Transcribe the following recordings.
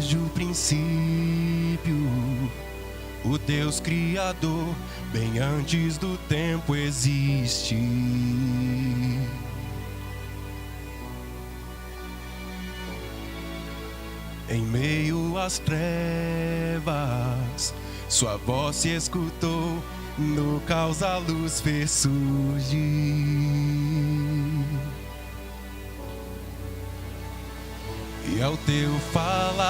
Desde o princípio, o Deus Criador, bem antes do tempo existe. Em meio às trevas, sua voz se escutou, no caos a luz fez surgir. E ao teu falar,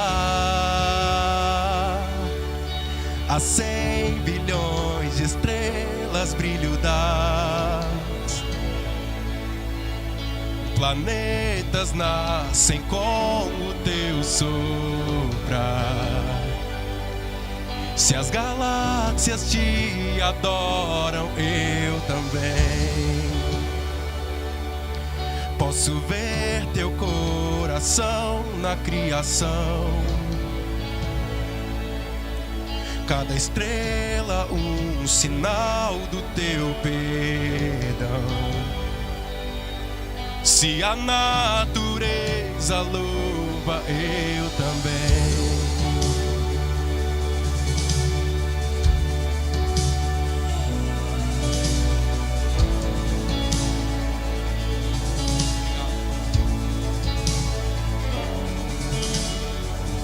há 100 bilhões de estrelas brilho das. Planetas nascem com o teu soprar. Se as galáxias te adoram, eu também. Posso ver teu coração na criação. Cada estrela um sinal do teu perdão. Se a natureza louva, eu também.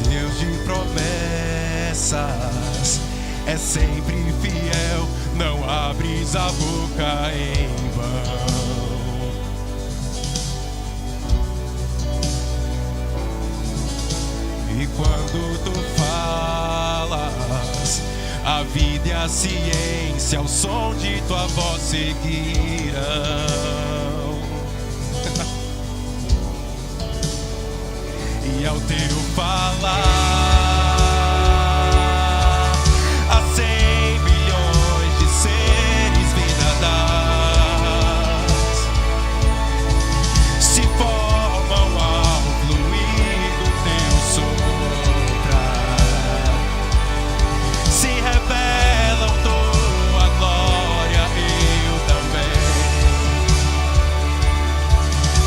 Deus de promessas é sempre fiel, não abres a boca em vão. E quando tu falas, a vida e a ciência ao som de tua voz seguirão. E ao teu falar, há 100 bilhões de seres vida das se formam ao fluir do teu soprar. Se revelam tua glória, eu também.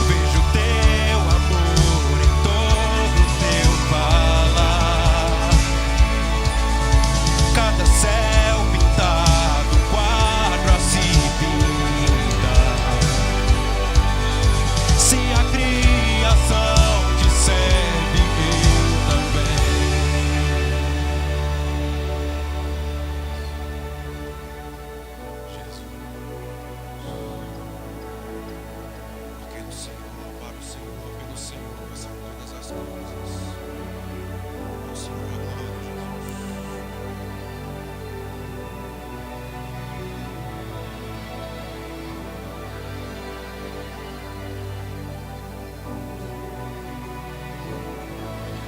Vejo teu amor em todo teu falar. Cada céu pintado, quadro assim pinta. Se a criação te serve, eu também. Jesus, porque do Senhor, para o Senhor, pelo Senhor são todas as coisas. Ao Senhor a glória, Jesus.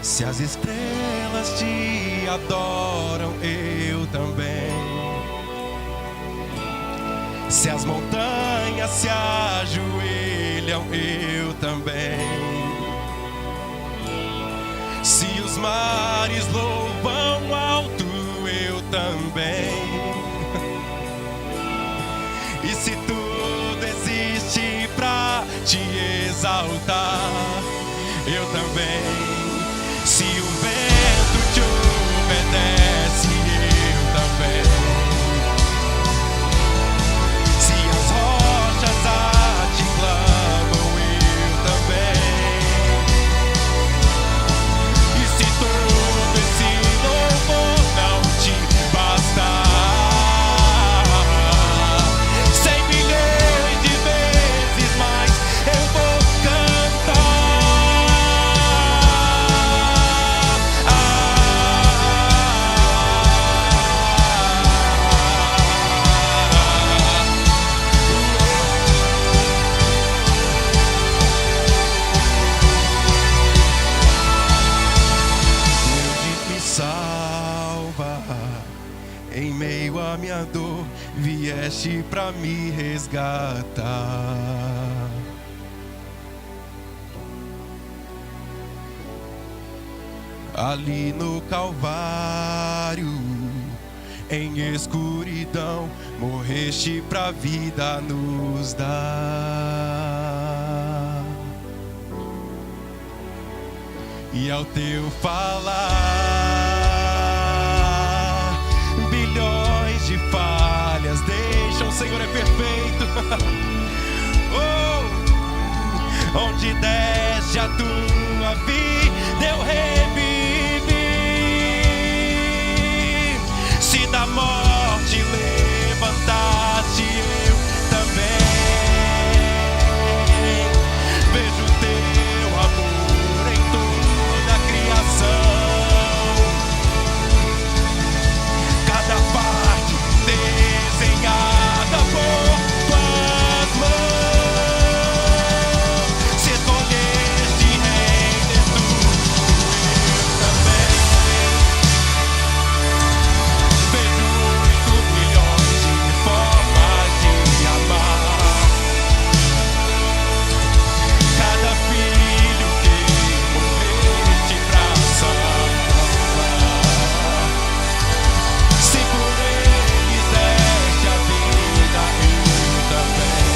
Se as estrelas te adoram, eu também. Se as montanhas se ajoelham, eu também. Se os mares louvam alto, eu também. E se tudo existe pra te exaltar, eu também. Se o vento te obedece, eu também. Se as rochas a te clamam, eu também. E se todo esse louvor não te bastar, 100 milhões de vezes mais eu vou cantar. Deus me salva, em meio à minha dor, vieste pra me resgatar. Ali no Calvário, em escuridão, morreste pra vida nos dar. E ao teu falar, bilhões de falhas deixam. O Senhor é perfeito. Oh, onde desce a tua vida, eu revivi. Se da morte levantaste, eu também. Vejo teu amor em toda a criação. Cada parte desenhada por tuas mãos. Se escolheste render tudo, eu também. Vejo 8 milhões de formas de amar. Cada filho que morreste pra salvar. Se por eles deste a vida, eu também.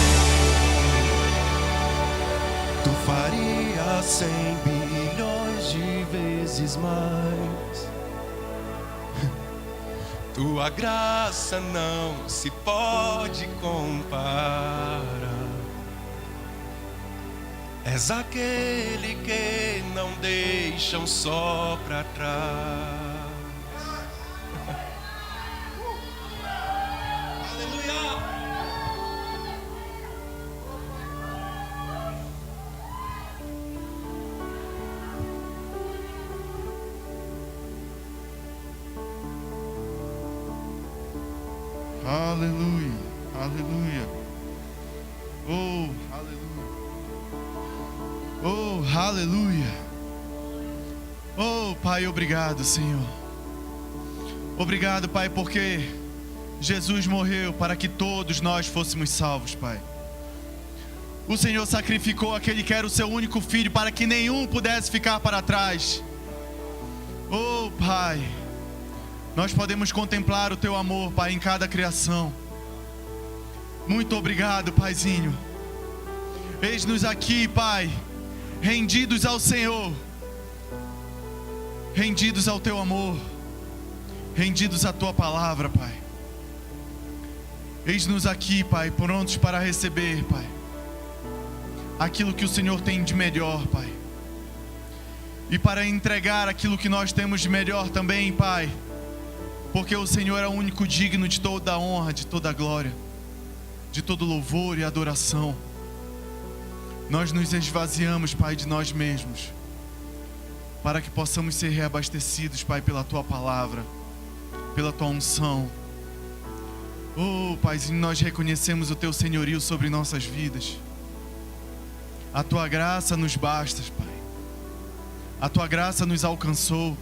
Tu farias 100 bilhões de vezes mais. Tua graça não se pode comparar. És aquele que não deixam só pra trás. Aleluia! Aleluia, aleluia. Oh, aleluia. Oh, aleluia. Oh, Pai, obrigado, Senhor. Obrigado, Pai, porque Jesus morreu para que todos nós fôssemos salvos, Pai. O Senhor sacrificou aquele que era o seu único filho para que nenhum pudesse ficar para trás. Oh, Pai, nós podemos contemplar o Teu amor, Pai, em cada criação. Muito obrigado, Paizinho. Eis-nos aqui, Pai, rendidos ao Senhor, rendidos ao Teu amor, rendidos à Tua palavra, Pai. Eis-nos aqui, Pai, prontos para receber, Pai, aquilo que o Senhor tem de melhor, Pai. E para entregar aquilo que nós temos de melhor também, Pai, porque o Senhor é o único digno de toda a honra, de toda a glória, de todo louvor e adoração. Nós nos esvaziamos, Pai, de nós mesmos, para que possamos ser reabastecidos, Pai, pela Tua palavra, pela Tua unção. Oh, Paizinho, nós reconhecemos o Teu senhorio sobre nossas vidas. A Tua graça nos basta, Pai. A Tua graça nos alcançou.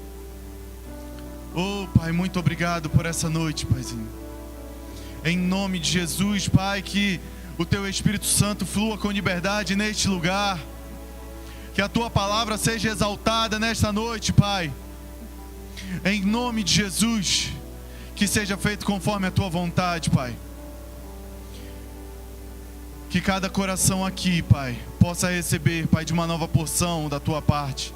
Oh, Pai, muito obrigado por essa noite, Paizinho. Em nome de Jesus, Pai, que o Teu Espírito Santo flua com liberdade neste lugar. Que a Tua palavra seja exaltada nesta noite, Pai. Em nome de Jesus, que seja feito conforme a Tua vontade, Pai. Que cada coração aqui, Pai, possa receber, Pai, de uma nova porção da Tua parte.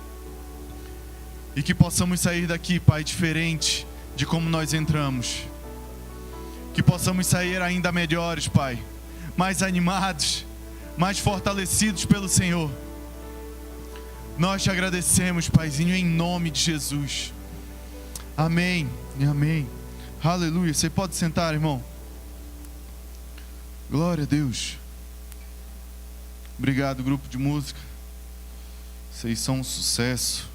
E que possamos sair daqui, Pai, diferente de como nós entramos. Que possamos sair ainda melhores, Pai, mais animados, mais fortalecidos pelo Senhor. Nós Te agradecemos, Paizinho, em nome de Jesus. Amém e amém. Aleluia. Você pode sentar, irmão. Glória a Deus. Obrigado, grupo de música. Vocês são um sucesso.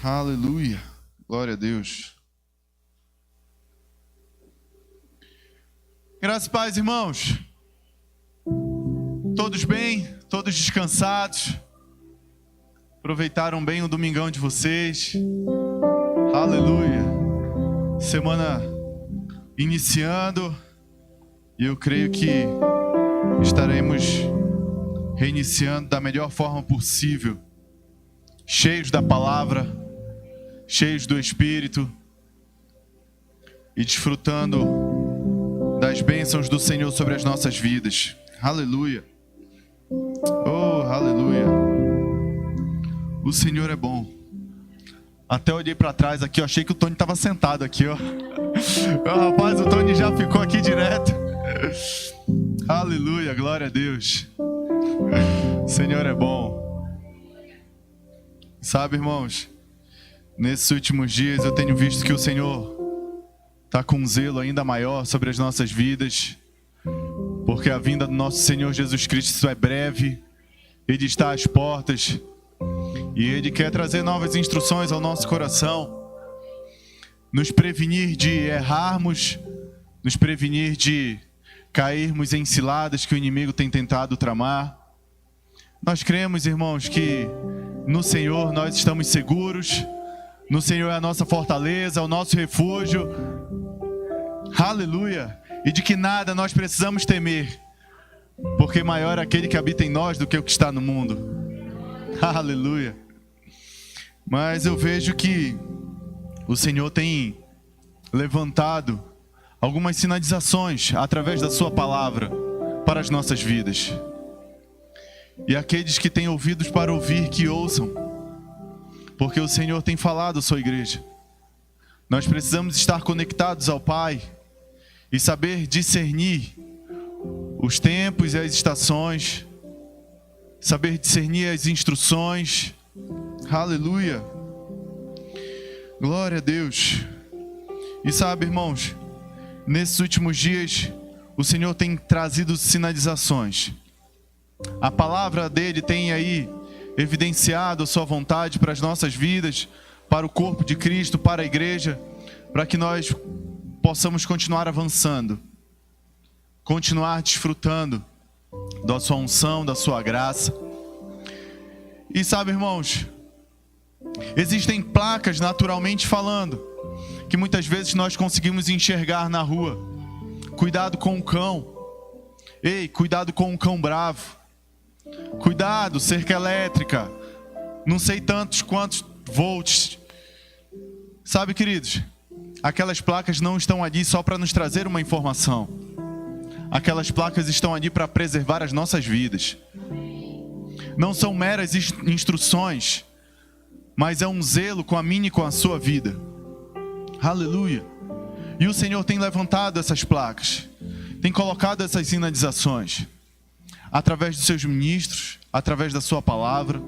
Aleluia. Glória a Deus. Graças e paz, irmãos. Todos bem? Todos descansados? Aproveitaram bem o domingão de vocês? Aleluia. Semana iniciando. E eu creio que estaremos reiniciando da melhor forma possível. Cheios da palavra, cheios do Espírito e desfrutando das bênçãos do Senhor sobre as nossas vidas. Aleluia. Oh, aleluia. O Senhor é bom. Até olhei para trás aqui, eu achei que o Tony estava sentado aqui, ó. Rapaz, o Tony já ficou aqui direto. Aleluia, glória a Deus. O Senhor é bom. Sabe, irmãos, nesses últimos dias eu tenho visto que o Senhor está com um zelo ainda maior sobre as nossas vidas, porque a vinda do nosso Senhor Jesus Cristo é breve, Ele está às portas e Ele quer trazer novas instruções ao nosso coração, nos prevenir de errarmos, nos prevenir de cairmos em ciladas que o inimigo tem tentado tramar. Nós cremos, irmãos, que no Senhor nós estamos seguros, no Senhor é a nossa fortaleza, o nosso refúgio. Aleluia! E de que nada nós precisamos temer, porque maior é aquele que habita em nós do que o que está no mundo. Aleluia! Mas eu vejo que o Senhor tem levantado algumas sinalizações através da sua palavra para as nossas vidas. E aqueles que têm ouvidos para ouvir, que ouçam, porque o Senhor tem falado à sua igreja. Nós precisamos estar conectados ao Pai e saber discernir os tempos e as estações, saber discernir as instruções. Aleluia! Glória a Deus! E sabe, irmãos, nesses últimos dias o Senhor tem trazido sinalizações. A palavra dele tem aí evidenciado a sua vontade para as nossas vidas, para o corpo de Cristo, para a igreja, para que nós possamos continuar avançando, continuar desfrutando da sua unção, da sua graça. E sabe, irmãos, existem placas, naturalmente falando, que muitas vezes nós conseguimos enxergar na rua. Cuidado com o cão. Ei, cuidado com o cão bravo. Cuidado, cerca elétrica. Não sei quantos volts. Sabe, queridos, aquelas placas não estão ali só para nos trazer uma informação. Aquelas placas estão ali para preservar as nossas vidas. Não são meras instruções, mas é um zelo com a minha e com a sua vida. Aleluia! E o Senhor tem levantado essas placas, tem colocado essas sinalizações, através dos seus ministros, através da sua palavra.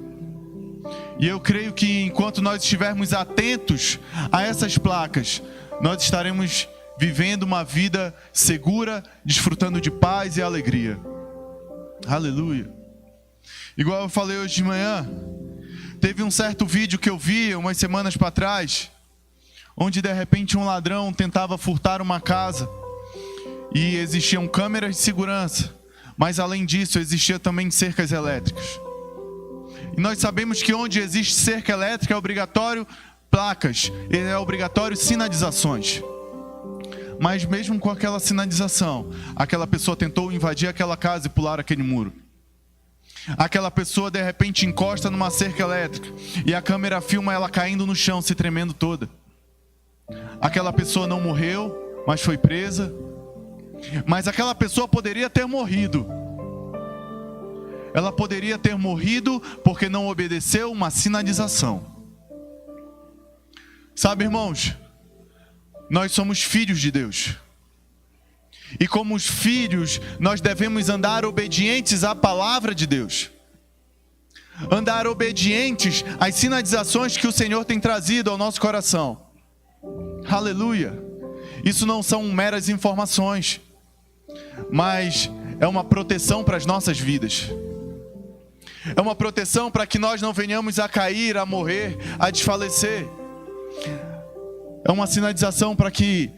E eu creio que enquanto nós estivermos atentos a essas placas, nós estaremos vivendo uma vida segura, desfrutando de paz e alegria. Aleluia! Igual eu falei hoje de manhã, teve um certo vídeo que eu vi umas semanas para trás, onde de repente um ladrão tentava furtar uma casa e existiam câmeras de segurança, mas além disso existia também cercas elétricas. E nós sabemos que onde existe cerca elétrica é obrigatório placas, é obrigatório sinalizações. Mas mesmo com aquela sinalização, aquela pessoa tentou invadir aquela casa e pular aquele muro. Aquela pessoa de repente encosta numa cerca elétrica e a câmera filma ela caindo no chão, se tremendo toda. Aquela pessoa não morreu, mas foi presa. Mas aquela pessoa poderia ter morrido. Ela poderia ter morrido porque não obedeceu uma sinalização. Sabe, irmãos, nós somos filhos de Deus. E como os filhos, nós devemos andar obedientes à palavra de Deus. Andar obedientes às sinalizações que o Senhor tem trazido ao nosso coração. Aleluia! Isso não são meras informações, mas é uma proteção para as nossas vidas. É uma proteção para que nós não venhamos a cair, a morrer, a desfalecer. É uma sinalização para que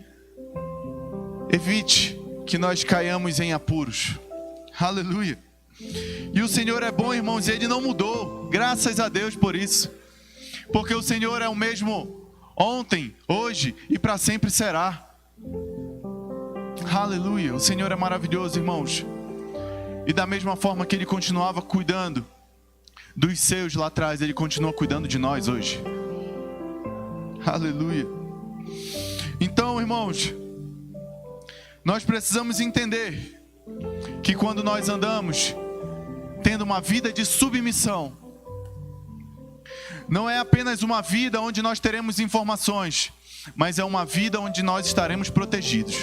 evite que nós caiamos em apuros. Aleluia! E o Senhor é bom, irmãos, e Ele não mudou. Graças a Deus por isso. Porque o Senhor é o mesmo ontem, hoje e para sempre será. Aleluia! O Senhor é maravilhoso, irmãos. E da mesma forma que Ele continuava cuidando dos seus lá atrás, Ele continua cuidando de nós hoje. Aleluia! Então, irmãos, nós precisamos entender que quando nós andamos tendo uma vida de submissão, não é apenas uma vida onde nós teremos informações, mas é uma vida onde nós estaremos protegidos.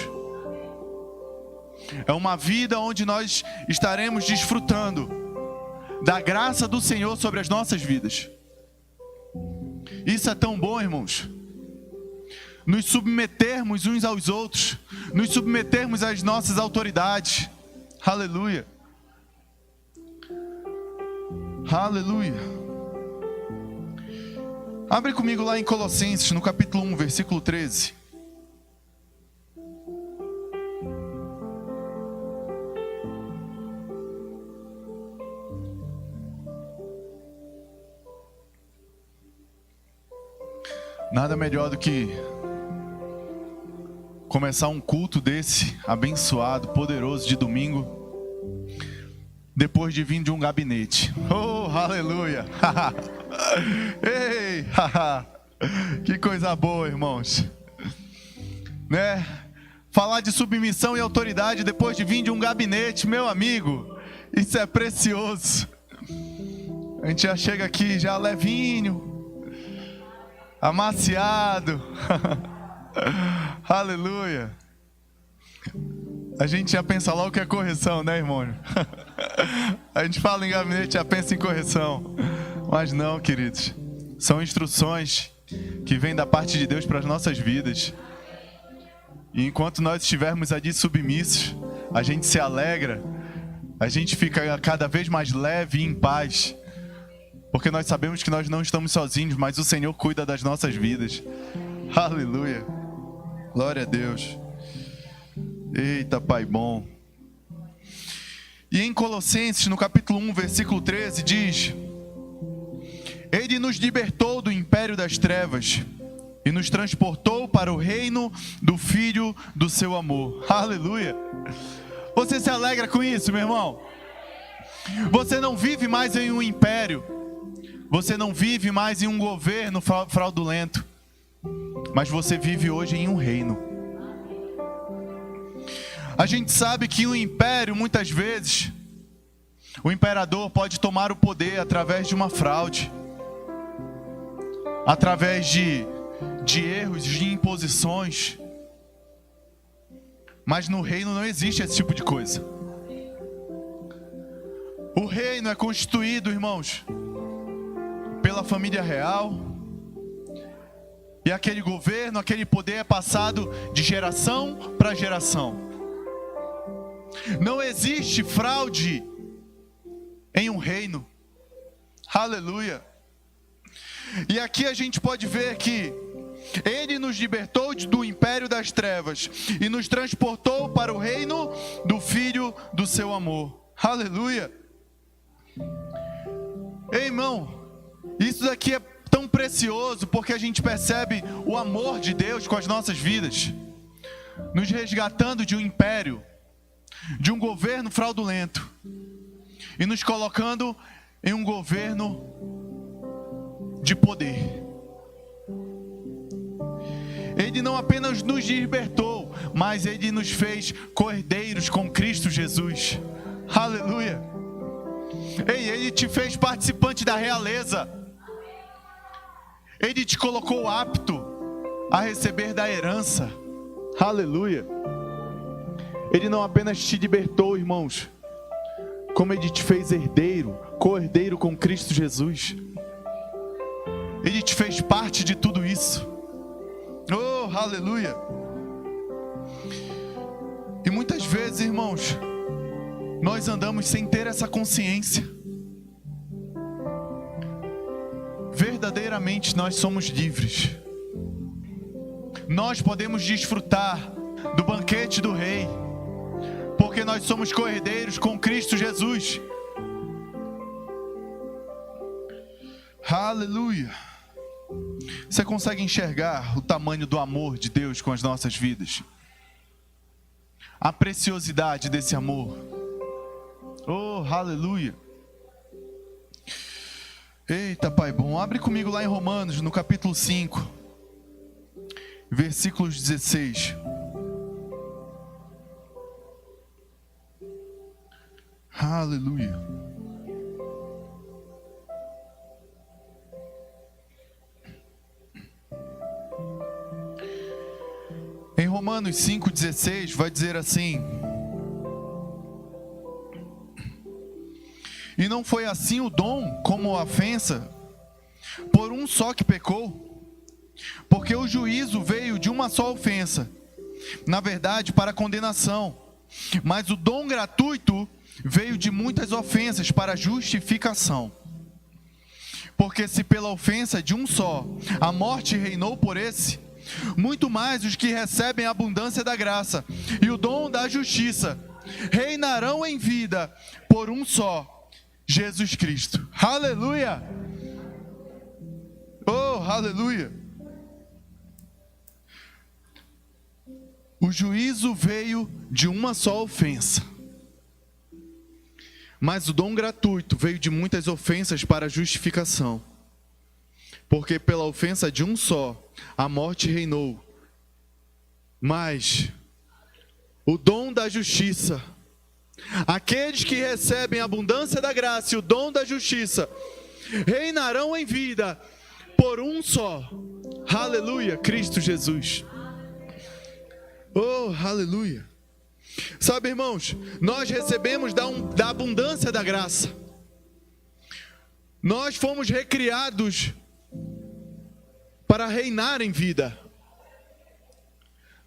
É uma vida onde nós estaremos desfrutando da graça do Senhor sobre as nossas vidas. Isso é tão bom, irmãos. Nos submetermos uns aos outros, nos submetermos às nossas autoridades. Aleluia. Aleluia. Abre comigo lá em Colossenses, no capítulo 1, versículo 13. Nada melhor do que começar um culto desse, abençoado, poderoso, de domingo, depois de vir de um gabinete. Oh, aleluia! Ei, que coisa boa, irmãos. Né? Falar de submissão e autoridade depois de vir de um gabinete, meu amigo, isso é precioso. A gente já chega aqui já levinho, amaciado. Aleluia. A gente já pensa logo que é correção, né, irmão? A gente fala em gabinete, já pensa em correção. Mas não, queridos. São instruções que vêm da parte de Deus para as nossas vidas. E enquanto nós estivermos ali submissos, a gente se alegra, a gente fica cada vez mais leve e em paz. Porque nós sabemos que nós não estamos sozinhos, mas o Senhor cuida das nossas vidas. Aleluia. Glória a Deus. Eita, Pai bom. E em Colossenses, no capítulo 1, versículo 13, diz: Ele nos libertou do império das trevas e nos transportou para o reino do Filho do seu amor. Aleluia. Você se alegra com isso, meu irmão? Você não vive mais em um império. Você não vive mais em um governo fraudulento. Mas você vive hoje em um reino. A gente sabe que o império, muitas vezes, o imperador pode tomar o poder através de uma fraude, através de erros, de imposições. Mas no reino não existe esse tipo de coisa. O reino é constituído, irmãos, pela família real. E aquele governo, aquele poder é passado de geração para geração. Não existe fraude em um reino. Aleluia. E aqui a gente pode ver que Ele nos libertou do império das trevas e nos transportou para o reino do Filho do seu amor. Aleluia. Ei, irmão, isso daqui é tão precioso porque a gente percebe o amor de Deus com as nossas vidas, nos resgatando de um império, de um governo fraudulento e nos colocando em um governo de poder. Ele não apenas nos libertou, mas Ele nos fez cordeiros com Cristo Jesus. Aleluia. Ei, Ele te fez participante da realeza. Ele te colocou apto a receber da herança. Aleluia. Ele não apenas te libertou, irmãos, como Ele te fez herdeiro, co-herdeiro com Cristo Jesus. Ele te fez parte de tudo isso. Oh, aleluia. E muitas vezes, irmãos, nós andamos sem ter essa consciência. Verdadeiramente nós somos livres. Nós podemos desfrutar do banquete do Rei, porque nós somos co-herdeiros com Cristo Jesus. Aleluia. Você consegue enxergar o tamanho do amor de Deus com as nossas vidas? A preciosidade desse amor. Oh, aleluia. Eita, Pai bom. Abre comigo lá em Romanos, no capítulo 5, versículos 16. Aleluia. Romanos 5,16 vai dizer assim: e não foi assim o dom como a ofensa, por um só que pecou, porque o juízo veio de uma só ofensa, na verdade para condenação, mas o dom gratuito veio de muitas ofensas para justificação. Porque se pela ofensa de um só a morte reinou por esse, muito mais os que recebem a abundância da graça e o dom da justiça reinarão em vida por um só, Jesus Cristo. Aleluia! Oh, aleluia! O juízo veio de uma só ofensa, mas o dom gratuito veio de muitas ofensas para justificação. Porque pela ofensa de um só, a morte reinou. Mas o dom da justiça, aqueles que recebem a abundância da graça e o dom da justiça, reinarão em vida por um só. Aleluia, Cristo Jesus. Oh, aleluia. Sabe, irmãos, nós recebemos da abundância da graça. Nós fomos recriados para reinar em vida.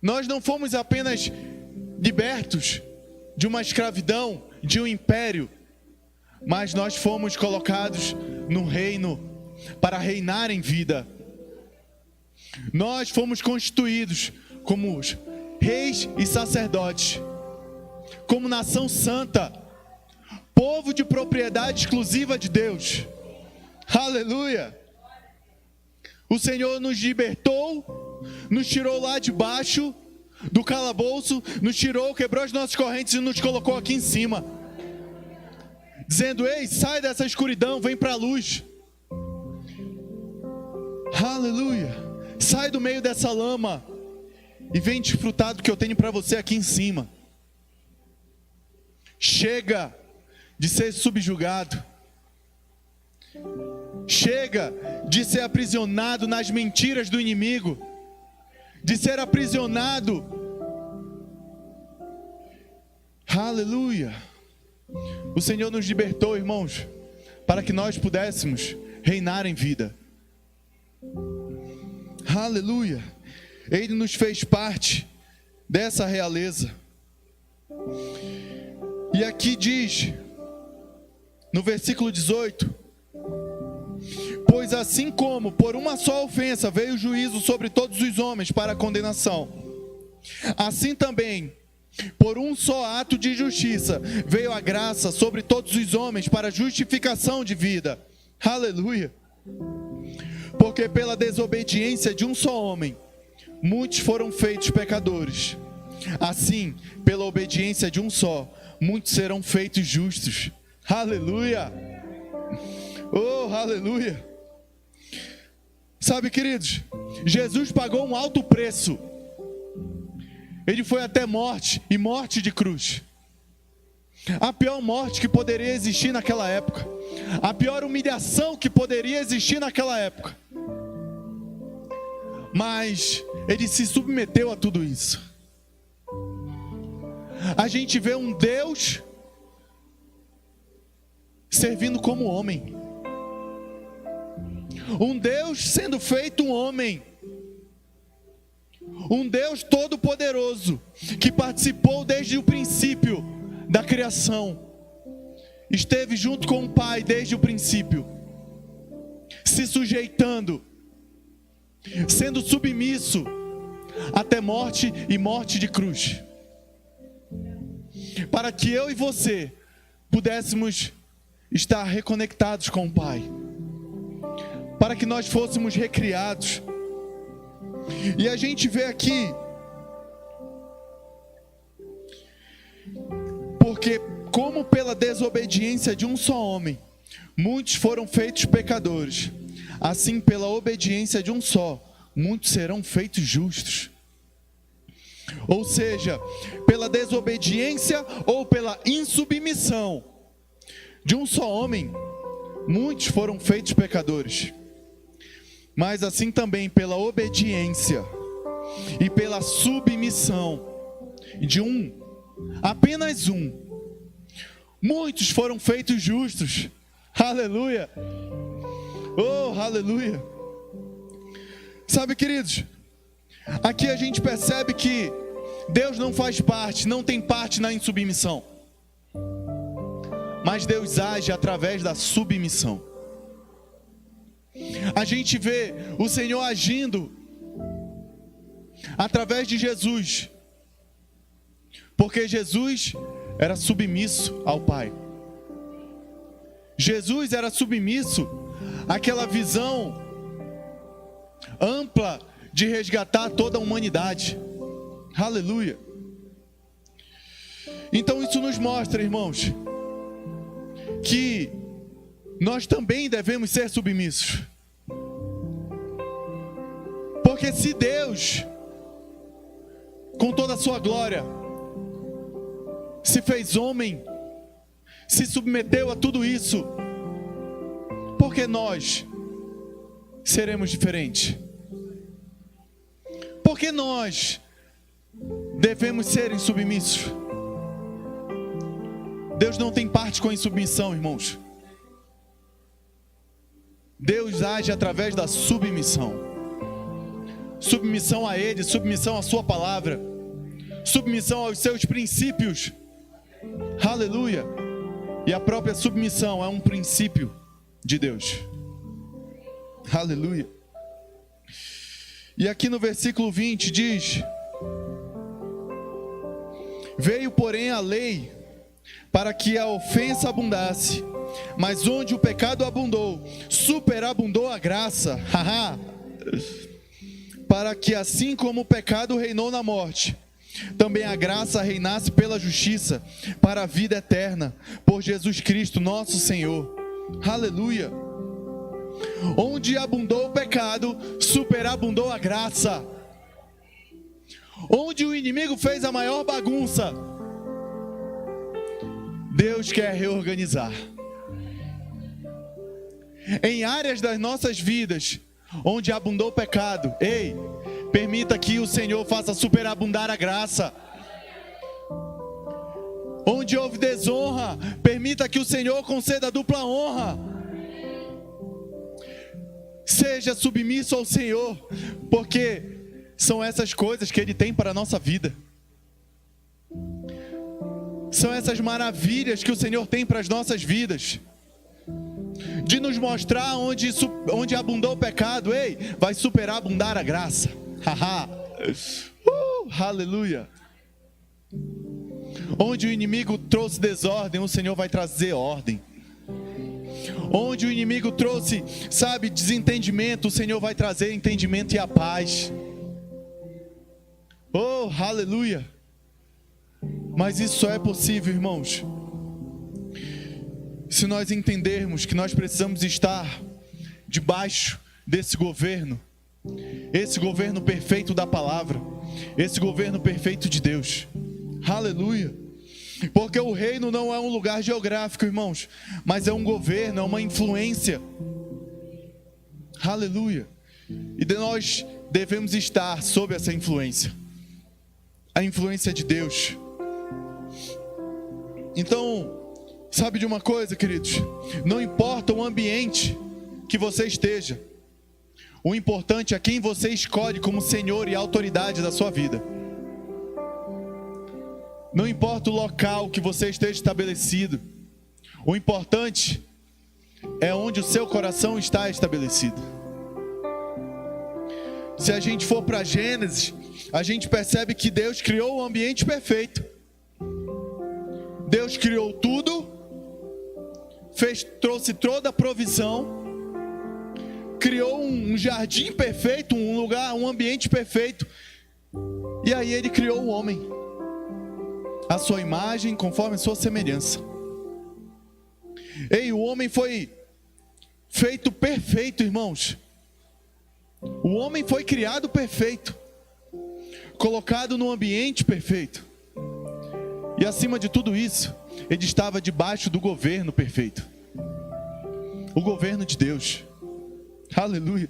Nós não fomos apenas libertos de uma escravidão, de um império, mas nós fomos colocados no reino para reinar em vida. Nós fomos constituídos como reis e sacerdotes, como nação santa, povo de propriedade exclusiva de Deus. Aleluia! O Senhor nos libertou, nos tirou lá de baixo do calabouço, nos tirou, quebrou as nossas correntes e nos colocou aqui em cima, dizendo: ei, sai dessa escuridão, vem para a luz. Aleluia! Sai do meio dessa lama e vem desfrutar do que eu tenho para você aqui em cima. Chega de ser subjugado. Chega de ser aprisionado nas mentiras do inimigo, de ser aprisionado. Aleluia! O Senhor nos libertou, irmãos, para que nós pudéssemos reinar em vida. Aleluia! Ele nos fez parte dessa realeza. E aqui diz, no versículo 18: pois assim como por uma só ofensa veio o juízo sobre todos os homens para a condenação, assim também por um só ato de justiça veio a graça sobre todos os homens para a justificação de vida. Aleluia! Porque pela desobediência de um só homem muitos foram feitos pecadores, assim pela obediência de um só muitos serão feitos justos. Aleluia! Oh, aleluia! Sabe, queridos, Jesus pagou um alto preço. Ele foi até morte, e morte de cruz. A pior morte que poderia existir naquela época, a pior humilhação que poderia existir naquela época. Mas ele se submeteu a tudo isso. A gente vê um Deus servindo como homem, um Deus sendo feito um homem, um Deus todo-poderoso que participou desde o princípio da criação, esteve junto com o Pai desde o princípio, se sujeitando, sendo submisso até morte e morte de cruz, para que eu e você pudéssemos estar reconectados com o Pai, para que nós fôssemos recriados. E a gente vê aqui, porque como pela desobediência de um só homem muitos foram feitos pecadores, assim pela obediência de um só muitos serão feitos justos. Ou seja, pela desobediência ou pela insubmissão de um só homem muitos foram feitos pecadores, mas assim também pela obediência e pela submissão de apenas um, muitos foram feitos justos. Aleluia! Oh, aleluia! Sabe, queridos, aqui a gente percebe que Deus não faz parte, não tem parte na insubmissão, mas Deus age através da submissão. A gente vê o Senhor agindo através de Jesus, porque Jesus era submisso ao Pai. Jesus era submisso àquela visão ampla de resgatar toda a humanidade. Aleluia! Então isso nos mostra, irmãos, que nós também devemos ser submissos. Porque se Deus, com toda a sua glória, se fez homem, se submeteu a tudo isso, por que nós seremos diferentes? Por que nós devemos ser insubmissos? Deus não tem parte com a insubmissão, irmãos. Deus age através da submissão. Submissão a Ele, submissão à sua palavra, submissão aos seus princípios. Aleluia! E a própria submissão é um princípio de Deus. Aleluia! E aqui no versículo 20 diz: veio, porém, a lei para que a ofensa abundasse, mas onde o pecado abundou, superabundou a graça. Para que assim como o pecado reinou na morte, também a graça reinasse pela justiça para a vida eterna, por Jesus Cristo nosso Senhor. Aleluia! Onde abundou o pecado, superabundou a graça. Onde o inimigo fez a maior bagunça, Deus quer reorganizar. Em áreas das nossas vidas onde abundou o pecado, ei, permita que o Senhor faça superabundar a graça. Onde houve desonra, permita que o Senhor conceda dupla honra. Seja submisso ao Senhor, porque são essas coisas que Ele tem para a nossa vida. São essas maravilhas que o Senhor tem para as nossas vidas, de nos mostrar onde abundou o pecado, ei, vai superabundar a graça. Aleluia! Onde o inimigo trouxe desordem, o Senhor vai trazer ordem. Onde o inimigo trouxe, desentendimento, o Senhor vai trazer entendimento e a paz. Oh, aleluia! Mas isso só é possível, irmãos, se nós entendermos que nós precisamos estar debaixo desse governo, esse governo perfeito da palavra, esse governo perfeito de Deus. Aleluia! Porque o reino não é um lugar geográfico, irmãos, mas é um governo, é uma influência. Aleluia! E nós devemos estar sob essa influência, a influência de Deus. Então, sabe de uma coisa, queridos? Não importa o ambiente que você esteja, o importante é quem você escolhe como Senhor e autoridade da sua vida. Não importa o local que você esteja estabelecido, o importante é onde o seu coração está estabelecido. Se a gente for para Gênesis, a gente percebe que Deus criou o ambiente perfeito. Deus criou tudo, trouxe toda a provisão, criou um jardim perfeito, um lugar, um ambiente perfeito. E aí Ele criou o homem, a sua imagem, conforme a sua semelhança. Ei, o homem foi feito perfeito, irmãos. O homem foi criado perfeito, colocado num ambiente perfeito. E acima de tudo isso, ele estava debaixo do governo perfeito, o governo de Deus. Aleluia!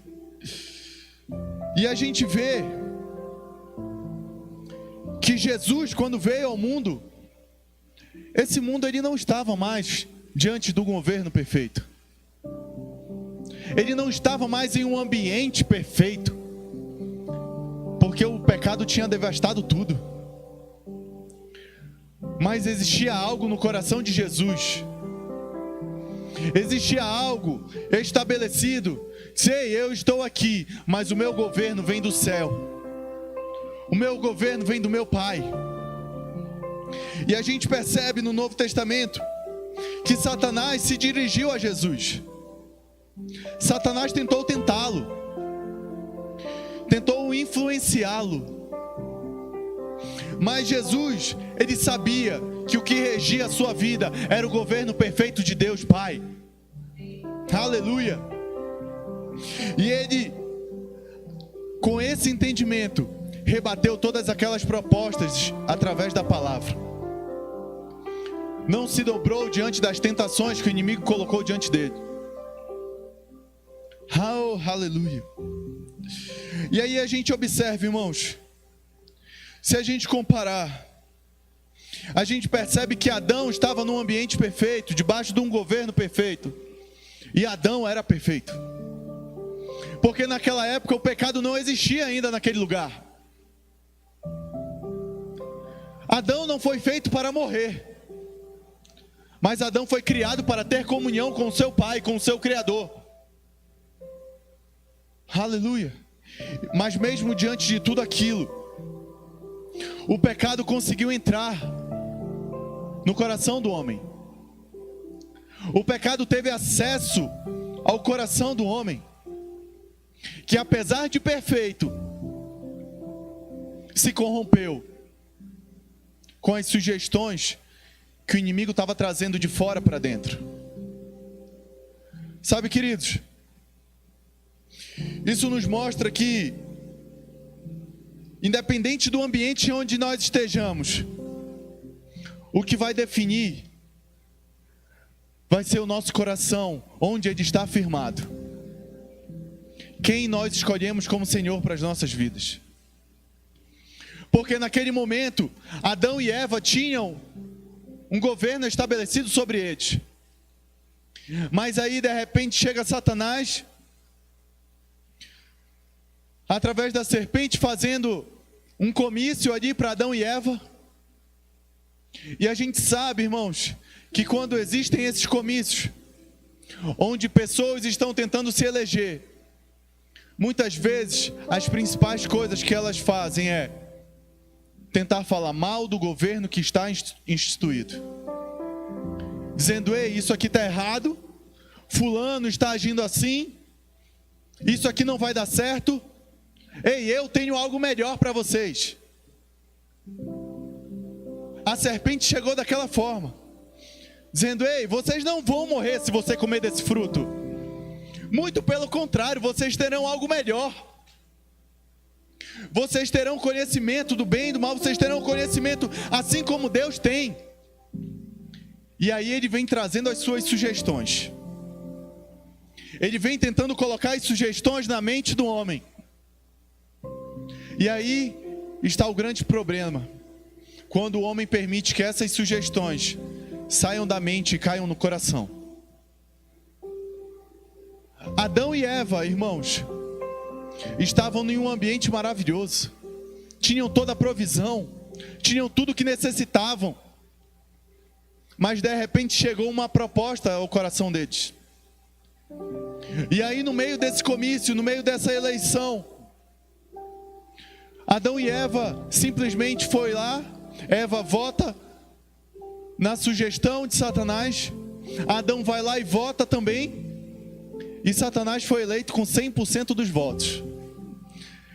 E a gente vê que Jesus, quando veio ao mundo, esse mundo ele não estava mais diante do governo perfeito. Ele não estava mais em um ambiente perfeito, porque o pecado tinha devastado tudo. Mas existia algo no coração de Jesus. Existia algo estabelecido. Sei, eu estou aqui, mas o meu governo vem do céu. O meu governo vem do meu Pai. E a gente percebe no Novo Testamento que Satanás se dirigiu a Jesus. Satanás tentou tentá-lo, tentou influenciá-lo. Mas Jesus, ele sabia que o que regia a sua vida era o governo perfeito de Deus Pai. Aleluia. E ele, com esse entendimento, rebateu todas aquelas propostas através da palavra. Não se dobrou diante das tentações que o inimigo colocou diante dele. Oh, aleluia. E aí a gente observa, irmãos, se a gente comparar, a gente percebe que Adão estava num ambiente perfeito, debaixo de um governo perfeito, e Adão era perfeito, porque naquela época o pecado não existia ainda naquele lugar. Adão não foi feito para morrer, mas Adão foi criado para ter comunhão com o seu Pai, com o seu Criador. Aleluia. Mas mesmo diante de tudo aquilo, o pecado conseguiu entrar no coração do homem. O pecado teve acesso ao coração do homem, que apesar de perfeito, se corrompeu com as sugestões que o inimigo estava trazendo de fora para dentro. Sabe, queridos, isso nos mostra que, independente do ambiente onde nós estejamos, o que vai definir vai ser o nosso coração, onde ele está firmado. Quem nós escolhemos como Senhor para as nossas vidas. Porque naquele momento, Adão e Eva tinham um governo estabelecido sobre eles. Mas aí de repente chega Satanás, através da serpente, fazendo um comício ali para Adão e Eva. E a gente sabe, irmãos, que quando existem esses comícios, onde pessoas estão tentando se eleger, muitas vezes as principais coisas que elas fazem é tentar falar mal do governo que está instituído, dizendo: ei, isso aqui está errado, fulano está agindo assim, isso aqui não vai dar certo, ei, eu tenho algo melhor para vocês. A serpente chegou daquela forma, dizendo: ei, vocês não vão morrer se você comer desse fruto. Muito pelo contrário, vocês terão algo melhor. Vocês terão conhecimento do bem e do mal, vocês terão conhecimento assim como Deus tem. E aí ele vem trazendo as suas sugestões. Ele vem tentando colocar as sugestões na mente do homem. E aí está o grande problema. Quando o homem permite que essas sugestões saiam da mente e caiam no coração. Adão e Eva, irmãos, estavam em um ambiente maravilhoso. Tinham toda a provisão, tinham tudo o que necessitavam. Mas de repente chegou uma proposta ao coração deles. E aí no meio desse comício, no meio dessa eleição, Adão e Eva simplesmente foi lá. Eva vota na sugestão de Satanás. Adão vai lá e vota também. E Satanás foi eleito com 100% dos votos.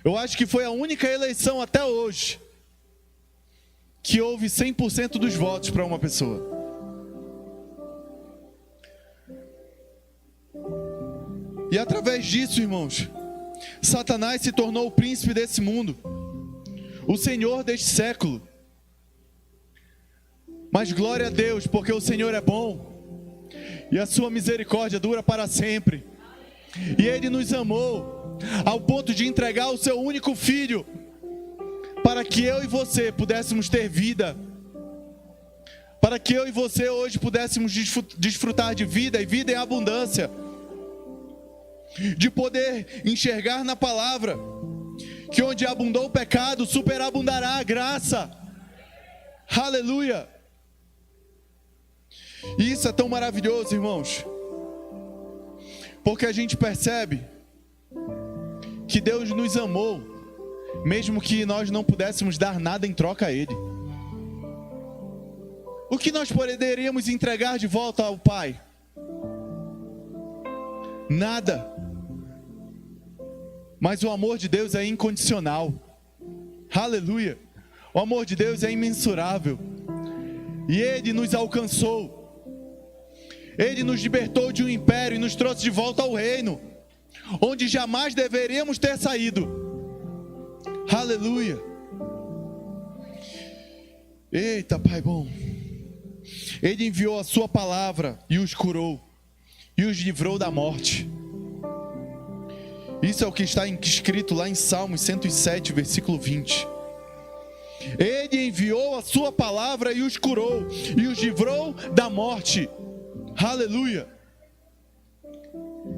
Eu acho que foi a única eleição até hoje que houve 100% dos votos para uma pessoa. E através disso, irmãos, Satanás se tornou o príncipe desse mundo, o senhor deste século. Mas glória a Deus, porque o Senhor é bom e a sua misericórdia dura para sempre. E Ele nos amou ao ponto de entregar o seu único filho para que eu e você pudéssemos ter vida, para que eu e você hoje pudéssemos desfrutar de vida e vida em abundância, de poder enxergar na palavra que onde abundou o pecado, superabundará a graça. Aleluia! E isso é tão maravilhoso, irmãos, porque a gente percebe que Deus nos amou, mesmo que nós não pudéssemos dar nada em troca a Ele. O que nós poderíamos entregar de volta ao Pai? Nada. Mas o amor de Deus é incondicional. Aleluia. O amor de Deus é imensurável. E Ele nos alcançou. Ele nos libertou de um império e nos trouxe de volta ao reino, onde jamais deveríamos ter saído. Aleluia. Eita, Pai bom. Ele enviou a sua palavra e os curou, e os livrou da morte. Isso é o que está escrito lá em Salmos 107, versículo 20. Ele enviou a sua palavra e os curou, e os livrou da morte. Aleluia.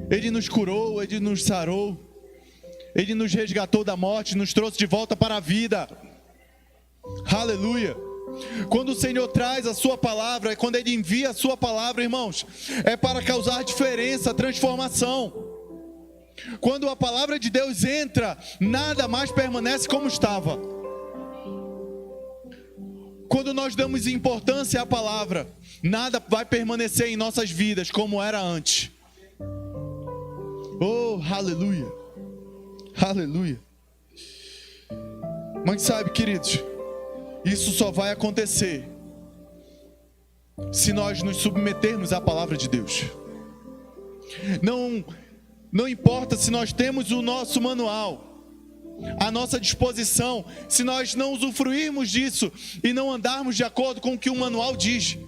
Ele nos curou, Ele nos sarou, Ele nos resgatou da morte, nos trouxe de volta para a vida. Aleluia. Quando o Senhor traz a sua palavra, quando Ele envia a sua palavra, irmãos, é para causar diferença, transformação. Quando a palavra de Deus entra, nada mais permanece como estava. Quando nós damos importância à palavra, nada vai permanecer em nossas vidas como era antes. Oh, aleluia. Aleluia. Mas sabe, queridos, isso só vai acontecer se nós nos submetermos à palavra de Deus. Não importa se nós temos o nosso manual à nossa disposição, se nós não usufruirmos disso e não andarmos de acordo com o que o manual diz,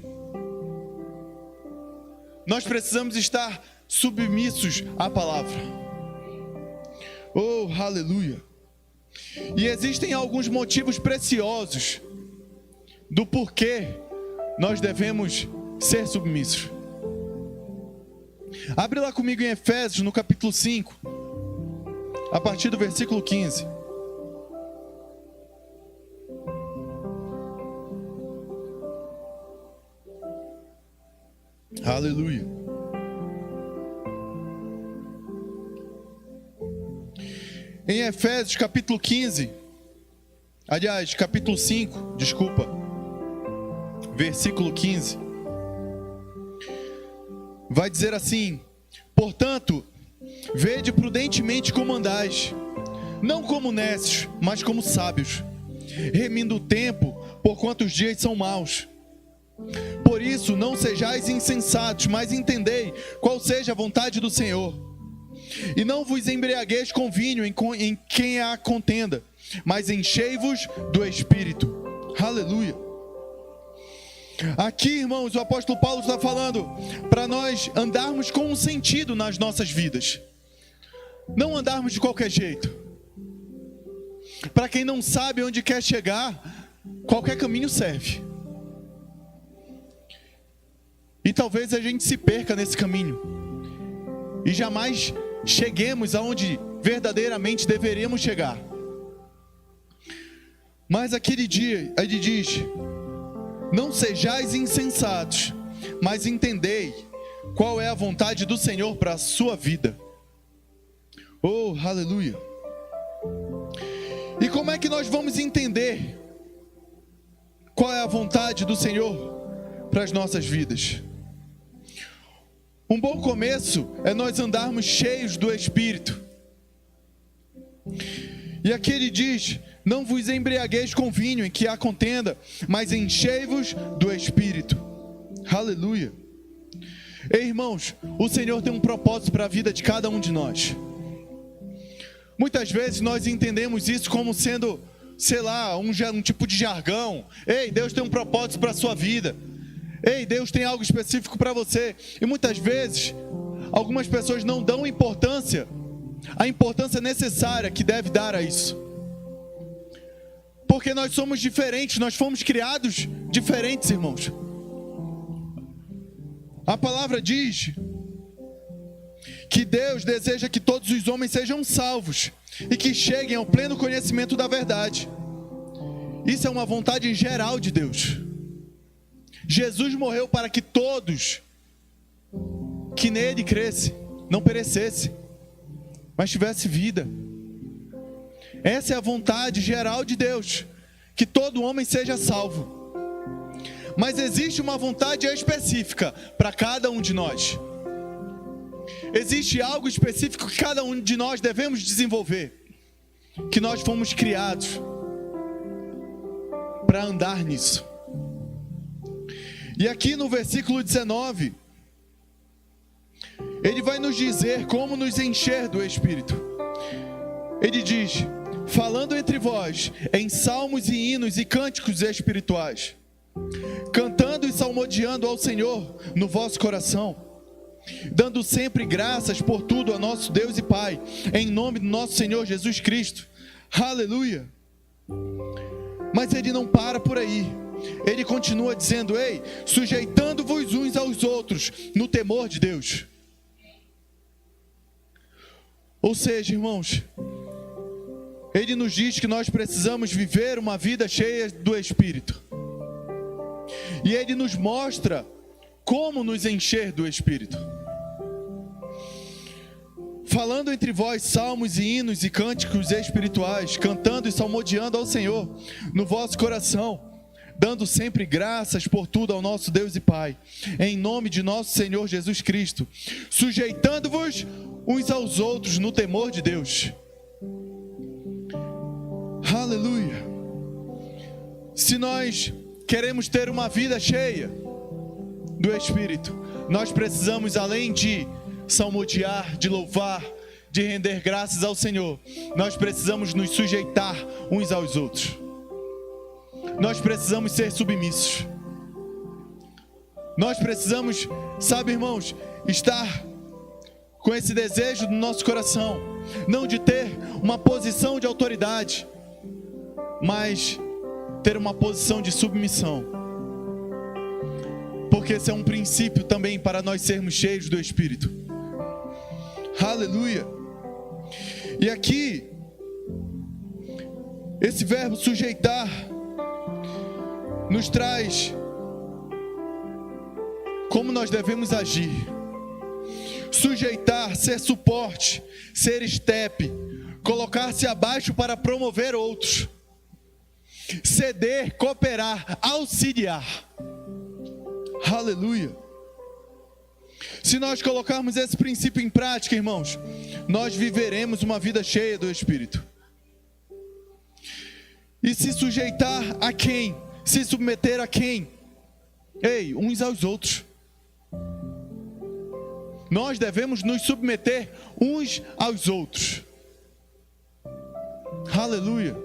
nós precisamos estar submissos à palavra. Oh, aleluia. E existem alguns motivos preciosos do porquê nós devemos ser submissos. Abre lá comigo em Efésios, no capítulo 5, a partir do versículo 15. Aleluia. Em Efésios capítulo 15, aliás, capítulo 5, desculpa, versículo 15, vai dizer assim: portanto, vede prudentemente como andais, não como necios, mas como sábios, remindo o tempo, porquanto os dias são maus. Por isso, não sejais insensatos, mas entendei qual seja a vontade do Senhor. E não vos embriagueis com vinho em quem há contenda, mas enchei-vos do Espírito. Aleluia. Aqui, irmãos, o apóstolo Paulo está falando para nós andarmos com um sentido nas nossas vidas, não andarmos de qualquer jeito. Para quem não sabe onde quer chegar, qualquer caminho serve. E talvez a gente se perca nesse caminho e jamais cheguemos aonde verdadeiramente deveríamos chegar. Mas aquele dia, ele diz: não sejais insensatos, mas entendei qual é a vontade do Senhor para a sua vida. Oh, aleluia. E como é que nós vamos entender qual é a vontade do Senhor para as nossas vidas? Um bom começo é nós andarmos cheios do Espírito. E aqui ele diz: não vos embriagueis com vinho em que há contenda, mas enchei-vos do Espírito. Aleluia. Ei, irmãos, o Senhor tem um propósito para a vida de cada um de nós. Muitas vezes nós entendemos isso como sendo, sei lá, um tipo de jargão. Ei, Deus tem um propósito para a sua vida. Ei, Deus tem algo específico para você. E muitas vezes, algumas pessoas não dão a importância necessária que deve dar a isso. Porque nós somos diferentes, nós fomos criados diferentes, irmãos. A palavra diz que Deus deseja que todos os homens sejam salvos e que cheguem ao pleno conhecimento da verdade. Isso é uma vontade geral de Deus. Jesus morreu para que todos que nele crescem não perecesse, mas tivesse vida. Essa é a vontade geral de Deus, que todo homem seja salvo. Mas existe uma vontade específica para cada um de nós. Existe algo específico que cada um de nós devemos desenvolver, que nós fomos criados para andar nisso. E aqui no versículo 19, ele vai nos dizer como nos encher do Espírito. Ele diz: falando entre vós em salmos e hinos e cânticos espirituais, cantando e salmodiando ao Senhor no vosso coração, dando sempre graças por tudo a nosso Deus e Pai, em nome do nosso Senhor Jesus Cristo. Aleluia! Mas ele não para por aí. Ele continua dizendo: ei, sujeitando-vos uns aos outros no temor de Deus. Ou seja, irmãos, ele nos diz que nós precisamos viver uma vida cheia do Espírito. E ele nos mostra como nos encher do Espírito. Falando entre vós salmos e hinos e cânticos espirituais, cantando e salmodiando ao Senhor no vosso coração, dando sempre graças por tudo ao nosso Deus e Pai, em nome de nosso Senhor Jesus Cristo, sujeitando-vos uns aos outros no temor de Deus. Aleluia! Se nós queremos ter uma vida cheia do Espírito, nós precisamos, além de salmodiar, de louvar, de render graças ao Senhor, nós precisamos nos sujeitar uns aos outros. Nós precisamos ser submissos. Nós precisamos, sabe, irmãos, estar com esse desejo no nosso coração, não de ter uma posição de autoridade, mas ter uma posição de submissão. Porque esse é um princípio também para nós sermos cheios do Espírito. Aleluia! E aqui, esse verbo sujeitar nos traz como nós devemos agir. Sujeitar, ser suporte, ser estepe, colocar-se abaixo para promover outros. Ceder, cooperar, auxiliar. Aleluia! Se nós colocarmos esse princípio em prática, irmãos, nós viveremos uma vida cheia do Espírito. E se sujeitar a quem? Se submeter a quem? Ei, uns aos outros. Nós devemos nos submeter uns aos outros. Aleluia!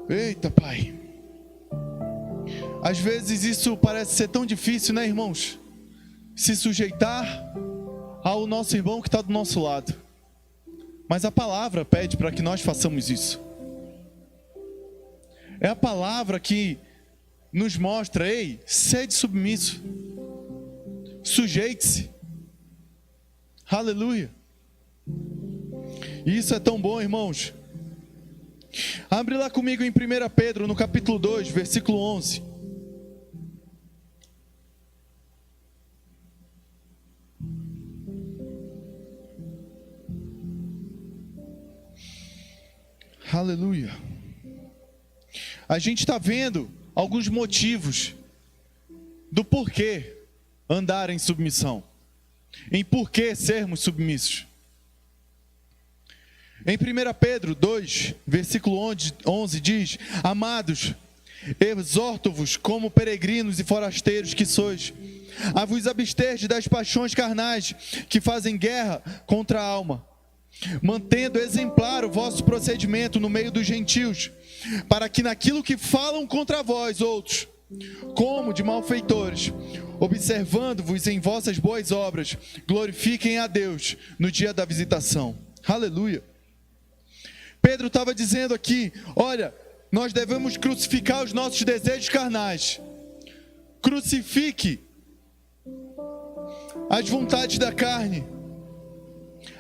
Eita, Pai. Às vezes isso parece ser tão difícil, né, irmãos? Se sujeitar ao nosso irmão que está do nosso lado. Mas a palavra pede para que nós façamos isso. É a palavra que nos mostra: ei, sede submisso, sujeite-se. Aleluia! E isso é tão bom, irmãos. Abre lá comigo em 1 Pedro, no capítulo 2, versículo 11. Aleluia. A gente está vendo alguns motivos do porquê andar em submissão, em porquê sermos submissos. Em 1 Pedro 2, versículo 11 diz: amados, exorto-vos como peregrinos e forasteiros que sois, a vos absterdes das paixões carnais que fazem guerra contra a alma, mantendo exemplar o vosso procedimento no meio dos gentios, para que naquilo que falam contra vós outros, como de malfeitores, observando-vos em vossas boas obras, glorifiquem a Deus no dia da visitação. Aleluia! Pedro estava dizendo aqui: olha, nós devemos crucificar os nossos desejos carnais. Crucifique as vontades da carne,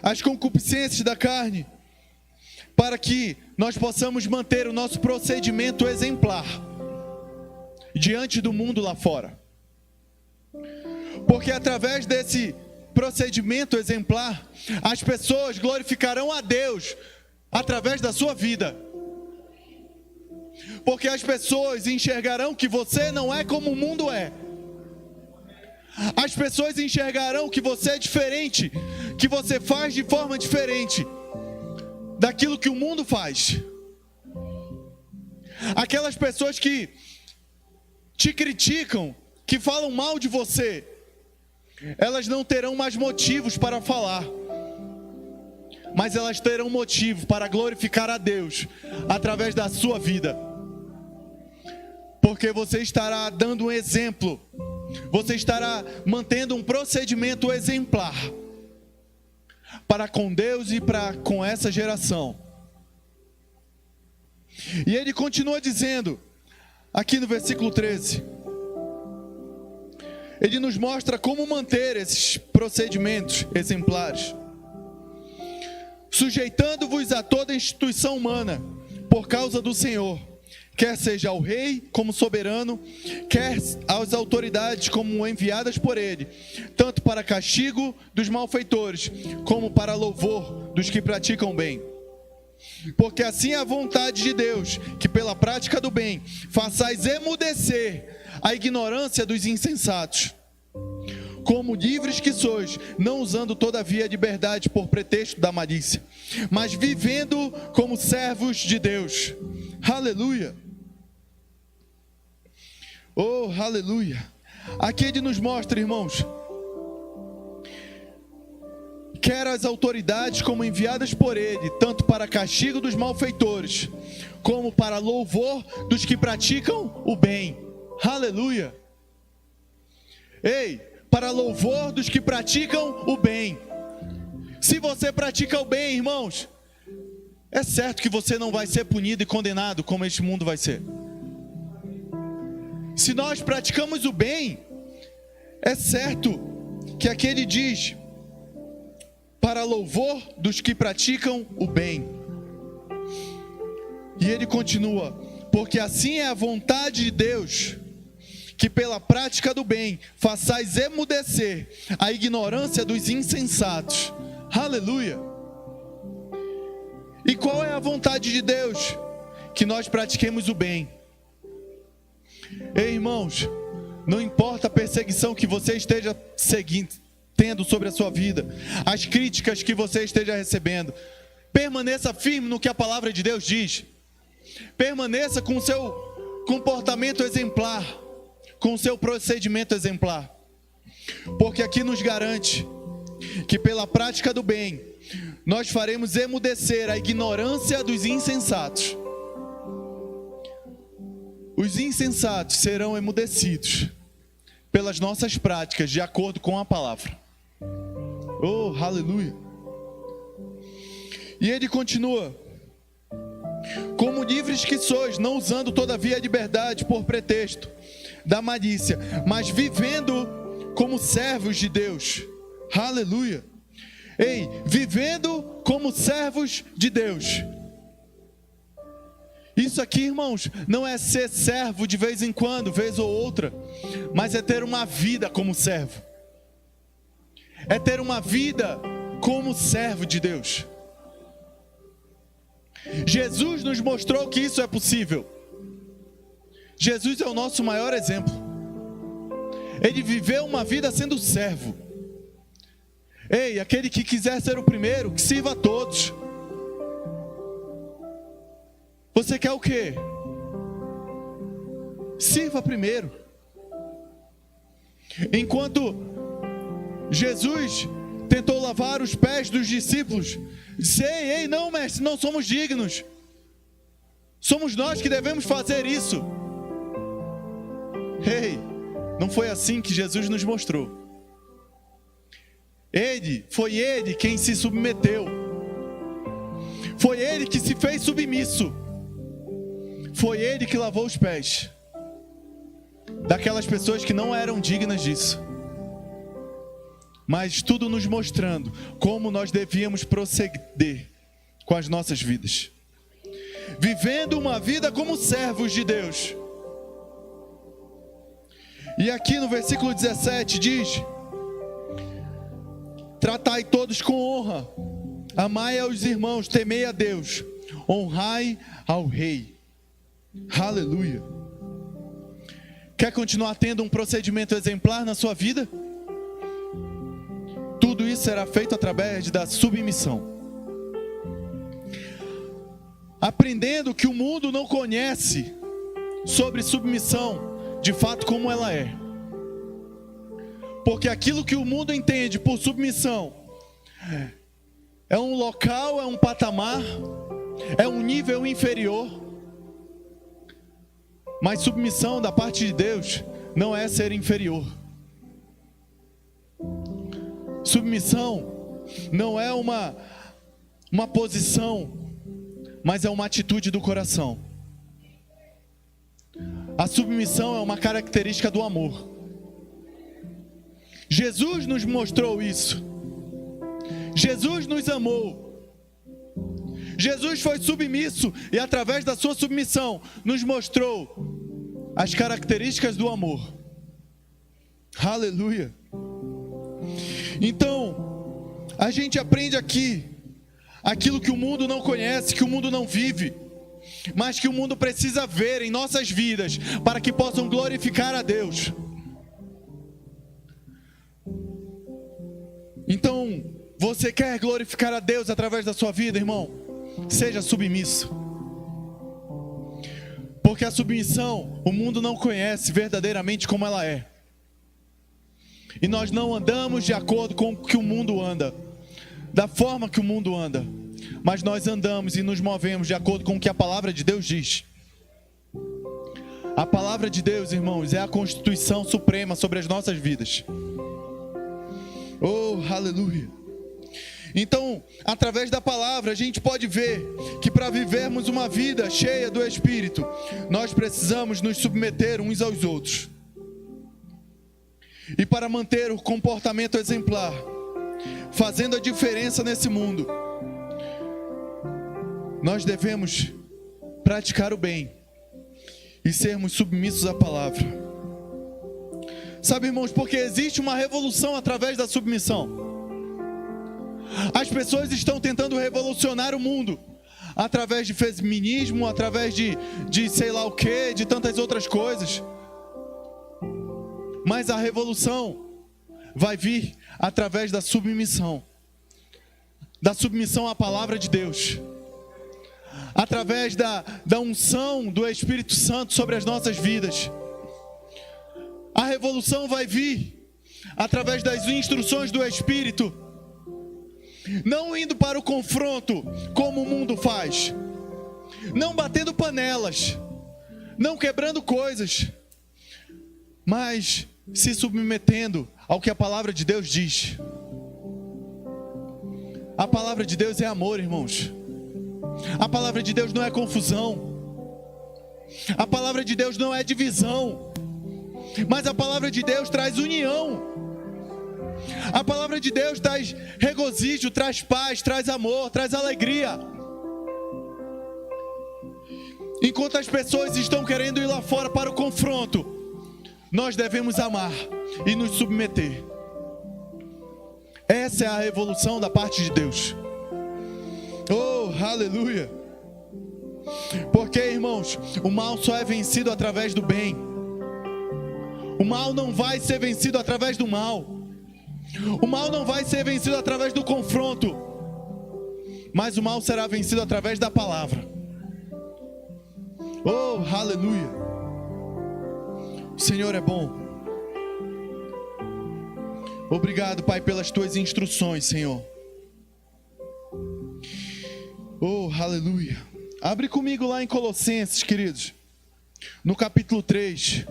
as concupiscências da carne, para que nós possamos manter o nosso procedimento exemplar diante do mundo lá fora. Porque através desse procedimento exemplar, as pessoas glorificarão a Deus através da sua vida. Porque as pessoas enxergarão que você não é como o mundo é. As pessoas enxergarão que você é diferente, que você faz de forma diferente daquilo que o mundo faz. Aquelas pessoas que te criticam, que falam mal de você, elas não terão mais motivos para falar, mas elas terão motivo para glorificar a Deus através da sua vida. Porque você estará dando um exemplo, você estará mantendo um procedimento exemplar para com Deus e para com essa geração. E ele continua dizendo, aqui no versículo 13, ele nos mostra como manter esses procedimentos exemplares. Sujeitando-vos a toda instituição humana, por causa do Senhor, quer seja ao rei como soberano, quer às autoridades como enviadas por ele, tanto para castigo dos malfeitores, como para louvor dos que praticam bem. Porque assim é a vontade de Deus, que pela prática do bem façais emudecer a ignorância dos insensatos. Como livres que sois, não usando todavia a liberdade por pretexto da malícia, mas vivendo como servos de Deus. Aleluia! Oh, aleluia! Aqui ele nos mostra, irmãos, quer as autoridades como enviadas por ele, tanto para castigo dos malfeitores, como para louvor dos que praticam o bem. Aleluia! Ei, para louvor dos que praticam o bem. Se você pratica o bem, irmãos, é certo que você não vai ser punido e condenado como este mundo vai ser. Se nós praticamos o bem, é certo que aqui ele diz, para louvor dos que praticam o bem. E ele continua, porque assim é a vontade de Deus, que pela prática do bem façais emudecer a ignorância dos insensatos. Aleluia! E qual é a vontade de Deus? Que nós pratiquemos o bem. Ei, irmãos, não importa a perseguição que você esteja tendo sobre a sua vida, as críticas que você esteja recebendo, permaneça firme no que a palavra de Deus diz. Permaneça com o seu comportamento exemplar, com o seu procedimento exemplar. Porque aqui nos garante que pela prática do bem, nós faremos emudecer a ignorância dos insensatos. Os insensatos serão emudecidos pelas nossas práticas, de acordo com a palavra. Oh, aleluia! E ele continua, como livres que sois, não usando todavia a liberdade por pretexto da malícia, mas vivendo como servos de Deus. Aleluia! Ei, vivendo como servos de Deus. Isso aqui, irmãos, não é ser servo de vez em quando, vez ou outra, mas é ter uma vida como servo. É ter uma vida como servo de Deus. Jesus nos mostrou que isso é possível. Jesus é o nosso maior exemplo. Ele viveu uma vida sendo servo. Ei, aquele que quiser ser o primeiro, que sirva a todos. Você quer o quê? Sirva primeiro. Enquanto Jesus tentou lavar os pés dos discípulos, disse: ei, não, mestre, não somos dignos. Somos nós que devemos fazer isso. Ei, não foi assim que Jesus nos mostrou. Foi ele quem se submeteu. Foi Ele que se fez submisso. Foi Ele que lavou os pés daquelas pessoas que não eram dignas disso. Mas tudo nos mostrando como nós devíamos proceder com as nossas vidas, vivendo uma vida como servos de Deus. E aqui no versículo 17 diz: tratai todos com honra, amai aos irmãos, temei a Deus, honrai ao rei. Aleluia. Quer continuar tendo um procedimento exemplar na sua vida? Tudo isso será feito através da submissão. Aprendendo que o mundo não conhece sobre submissão de fato como ela é. Porque aquilo que o mundo entende por submissão é um local, é um patamar, é um nível inferior. Mas submissão da parte de Deus não é ser inferior. Submissão não é uma posição, mas é uma atitude do coração. A submissão é uma característica do amor. Jesus nos mostrou isso. Jesus nos amou. Jesus foi submisso e através da sua submissão nos mostrou as características do amor. Aleluia. Então, a gente aprende aqui aquilo que o mundo não conhece, que o mundo não vive, mas que o mundo precisa ver em nossas vidas para que possam glorificar a Deus. Então, você quer glorificar a Deus através da sua vida, irmão? Seja submisso. Porque a submissão, o mundo não conhece verdadeiramente como ela é. E nós não andamos de acordo com o que o mundo anda, da forma que o mundo anda, mas nós andamos e nos movemos de acordo com o que a palavra de Deus diz. A palavra de Deus, irmãos, é a constituição suprema sobre as nossas vidas. Oh, aleluia. Então, através da palavra, a gente pode ver que para vivermos uma vida cheia do Espírito, nós precisamos nos submeter uns aos outros. E para manter o comportamento exemplar, fazendo a diferença nesse mundo, nós devemos praticar o bem e sermos submissos à palavra. Sabe, irmãos, porque existe uma revolução através da submissão. As pessoas estão tentando revolucionar o mundo através de feminismo, através de sei lá o que, de tantas outras coisas. Mas a revolução vai vir através da submissão à palavra de Deus, através da unção do Espírito Santo sobre as nossas vidas. A revolução vai vir através das instruções do Espírito, não indo para o confronto como o mundo faz, não batendo panelas, não quebrando coisas, mas se submetendo ao que a palavra de Deus diz. A palavra de Deus é amor, irmãos. A palavra de Deus não é confusão. A palavra de Deus não é divisão, mas a palavra de Deus traz união. A palavra de Deus traz regozijo, traz paz, traz amor, traz alegria. Enquanto as pessoas estão querendo ir lá fora para o confronto, nós devemos amar e nos submeter. Essa é a revolução da parte de Deus. Oh, aleluia. Porque, irmãos, o mal só é vencido através do bem. O mal não vai ser vencido através do mal. O mal não vai ser vencido através do confronto, mas o mal será vencido através da palavra. Oh, aleluia. O Senhor é bom. Obrigado, Pai, pelas tuas instruções, Senhor. Oh, aleluia. Abre comigo lá em Colossenses, queridos, no capítulo 3.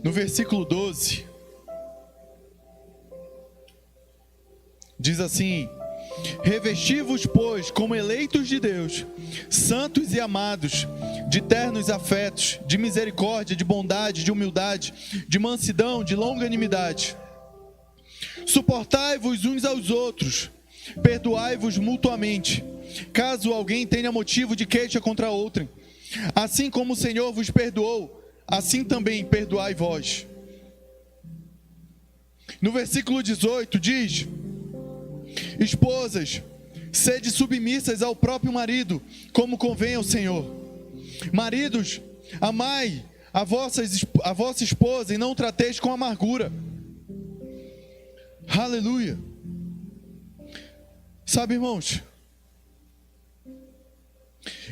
no versículo 12, diz assim: revesti-vos, pois, como eleitos de Deus, santos e amados, de ternos afetos, de misericórdia, de bondade, de humildade, de mansidão, de longanimidade. Suportai-vos uns aos outros, perdoai-vos mutuamente, caso alguém tenha motivo de queixa contra outrem. Assim como o Senhor vos perdoou, assim também perdoai vós. No versículo 18 diz: esposas, sede submissas ao próprio marido, como convém ao Senhor. Maridos, amai a vossa esposa e não trateis com amargura. Aleluia. Sabe, irmãos,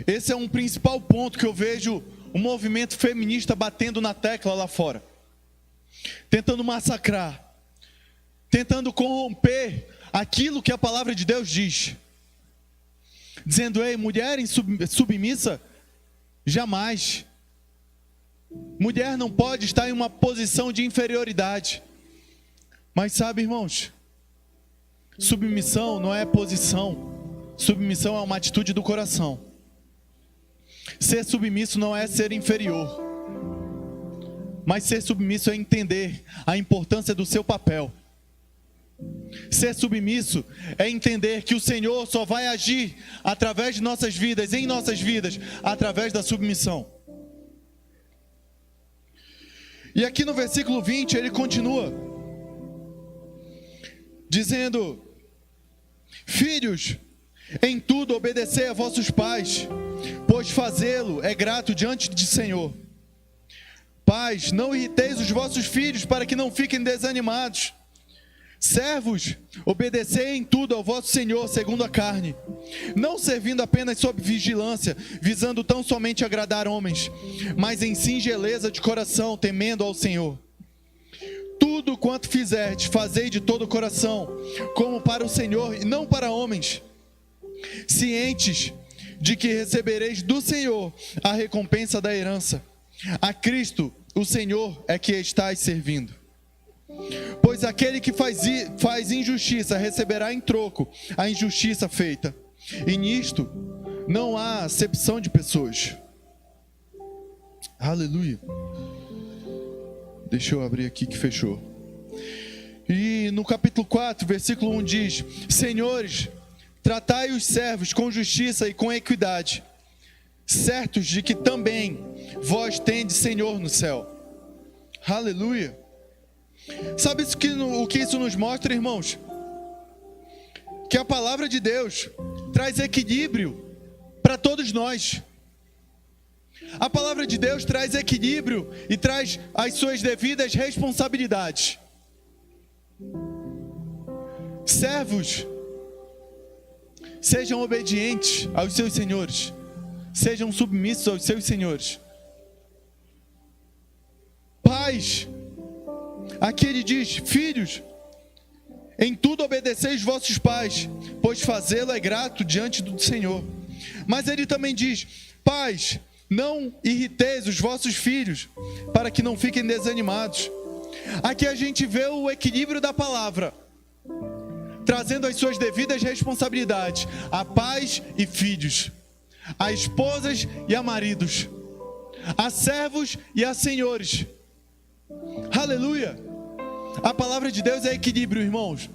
esse é um principal ponto que eu vejo o movimento feminista batendo na tecla lá fora, tentando massacrar, tentando corromper aquilo que a palavra de Deus diz, dizendo: ei, mulher submissa, jamais. Mulher não pode estar em uma posição de inferioridade. Mas sabe, irmãos, submissão não é posição, submissão é uma atitude do coração. Ser submisso não é ser inferior, mas ser submisso é entender a importância do seu papel. Ser submisso é entender que o Senhor só vai agir através de nossas vidas, em nossas vidas, através da submissão. E aqui no versículo 20 ele continua dizendo: filhos, em tudo obedecei a vossos pais, pois fazê-lo é grato diante do Senhor. Pais, não irriteis os vossos filhos para que não fiquem desanimados. Servos, obedecei em tudo ao vosso Senhor segundo a carne, não servindo apenas sob vigilância, visando tão somente agradar homens, mas em singeleza de coração, temendo ao Senhor. Tudo quanto fizerdes, fazei de todo o coração, como para o Senhor e não para homens, cientes de que recebereis do Senhor a recompensa da herança. A Cristo, o Senhor, é que estáis servindo. Pois aquele que faz injustiça receberá em troco a injustiça feita, e nisto não há acepção de pessoas. Aleluia. Deixa eu abrir aqui que fechou. E no capítulo 4, versículo 1 diz: senhores, tratai os servos com justiça e com equidade, certos de que também vós tendes Senhor no céu. Aleluia. Sabe o que isso nos mostra, irmãos? Que a palavra de Deus traz equilíbrio para todos nós. A palavra de Deus traz equilíbrio e traz as suas devidas responsabilidades. Servos, sejam obedientes aos seus senhores, sejam submissos aos seus senhores. Pais, aqui ele diz: filhos, em tudo obedeceis vossos pais, pois fazê-lo é grato diante do Senhor. Mas ele também diz: pais, não irriteis os vossos filhos, para que não fiquem desanimados. Aqui a gente vê o equilíbrio da palavra, trazendo as suas devidas responsabilidades a pais e filhos, a esposas e a maridos, a servos e a senhores. Aleluia. A palavra de Deus é equilíbrio, irmãos.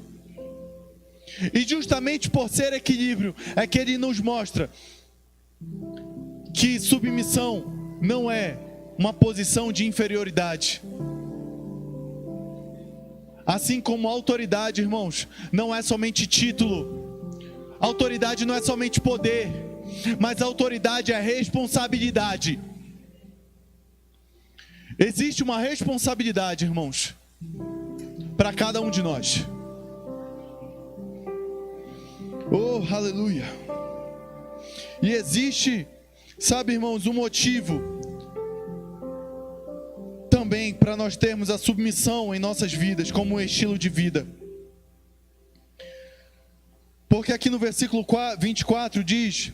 E justamente por ser equilíbrio é que ele nos mostra que submissão não é uma posição de inferioridade. Assim como autoridade, irmãos, não é somente título. Autoridade não é somente poder, mas autoridade é responsabilidade. Existe uma responsabilidade, irmãos, para cada um de nós. Oh, aleluia. E existe, sabe, irmãos, um motivo também para nós termos a submissão em nossas vidas como um estilo de vida. Porque aqui no versículo 24 diz: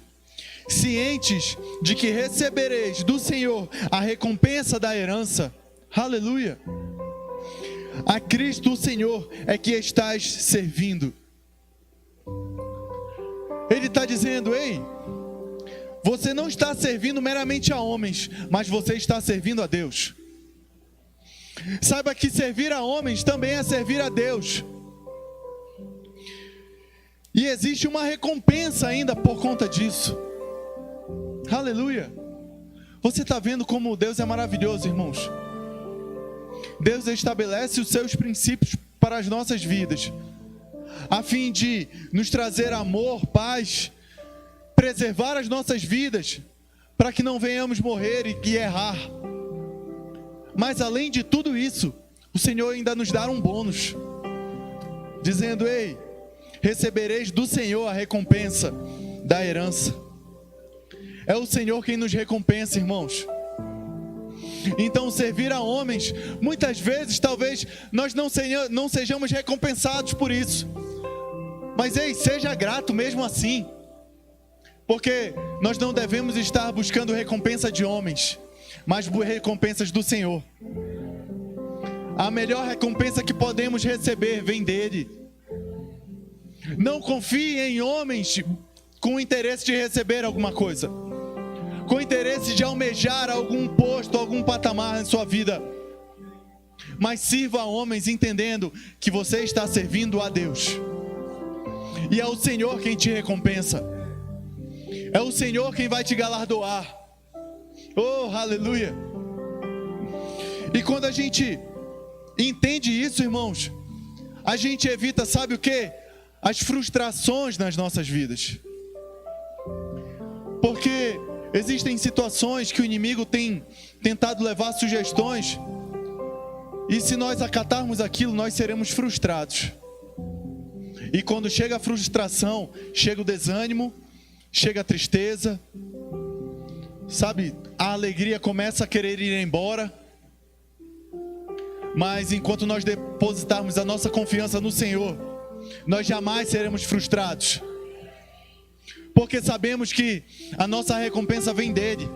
cientes de que recebereis do Senhor a recompensa da herança. Aleluia. A Cristo o Senhor é que estás servindo. Ele está dizendo: ei, você não está servindo meramente a homens, mas você está servindo a Deus. Saiba que servir a homens também é servir a Deus. E existe uma recompensa ainda por conta disso. Aleluia. Você está vendo como Deus é maravilhoso, irmãos? Deus estabelece os seus princípios para as nossas vidas, a fim de nos trazer amor, paz, preservar as nossas vidas, para que não venhamos morrer e errar. Mas além de tudo isso, o Senhor ainda nos dá um bônus, dizendo: ei, recebereis do Senhor a recompensa da herança. É o Senhor quem nos recompensa, irmãos. Então, servir a homens, muitas vezes, talvez nós não sejamos recompensados por isso. Mas ei, seja grato mesmo assim, porque nós não devemos estar buscando recompensa de homens, mas recompensas do Senhor. A melhor recompensa que podemos receber vem dele. Não confie em homens com o interesse de receber alguma coisa, com o interesse de almejar algum posto, algum patamar em sua vida. Mas sirva a homens entendendo que você está servindo a Deus. E é o Senhor quem te recompensa. É o Senhor quem vai te galardoar. Oh, aleluia. E quando a gente entende isso, irmãos, a gente evita, sabe o quê? As frustrações nas nossas vidas. Porque existem situações que o inimigo tem tentado levar sugestões, e se nós acatarmos aquilo, nós seremos frustrados. E quando chega a frustração, chega o desânimo, chega a tristeza, sabe? A alegria começa a querer ir embora. Mas enquanto nós depositarmos a nossa confiança no Senhor, nós jamais seremos frustrados, porque sabemos que a nossa recompensa vem dele.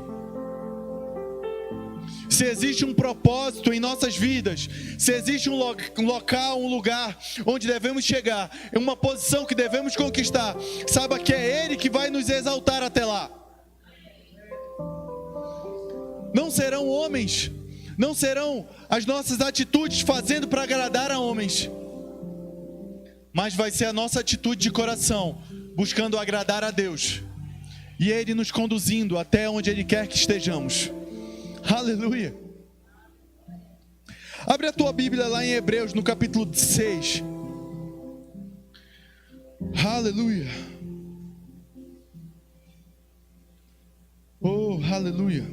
Se existe um propósito em nossas vidas, se existe um local, um lugar onde devemos chegar, uma posição que devemos conquistar, saiba que é ele que vai nos exaltar até lá. Não serão homens, não serão as nossas atitudes fazendo para agradar a homens, mas vai ser a nossa atitude de coração, buscando agradar a Deus, e ele nos conduzindo até onde ele quer que estejamos. Aleluia. Abre a tua Bíblia lá em Hebreus, no capítulo 6. Aleluia. Oh, aleluia.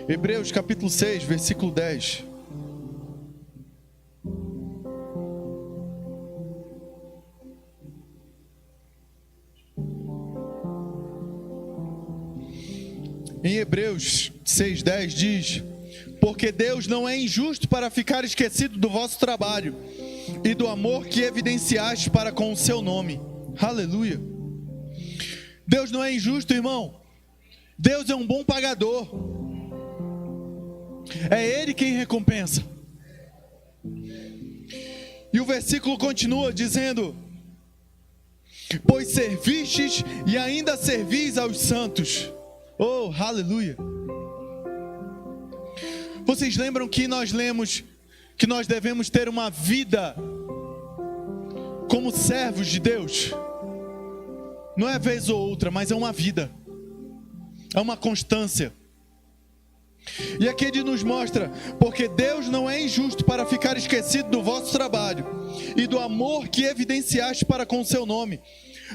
Hebreus capítulo 6, versículo 10. Em Hebreus 6,10 diz: porque Deus não é injusto para ficar esquecido do vosso trabalho e do amor que evidenciaste para com o seu nome. Aleluia. Deus não é injusto, irmão. Deus é um bom pagador. É Ele quem recompensa. E o versículo continua dizendo: pois servistes e ainda servis aos santos. Oh, aleluia. Vocês lembram que nós lemos que nós devemos ter uma vida como servos de Deus? Não é vez ou outra, mas é uma vida, é uma constância. E aqui ele nos mostra: porque Deus não é injusto para ficar esquecido do vosso trabalho e do amor que evidenciaste para com o seu nome,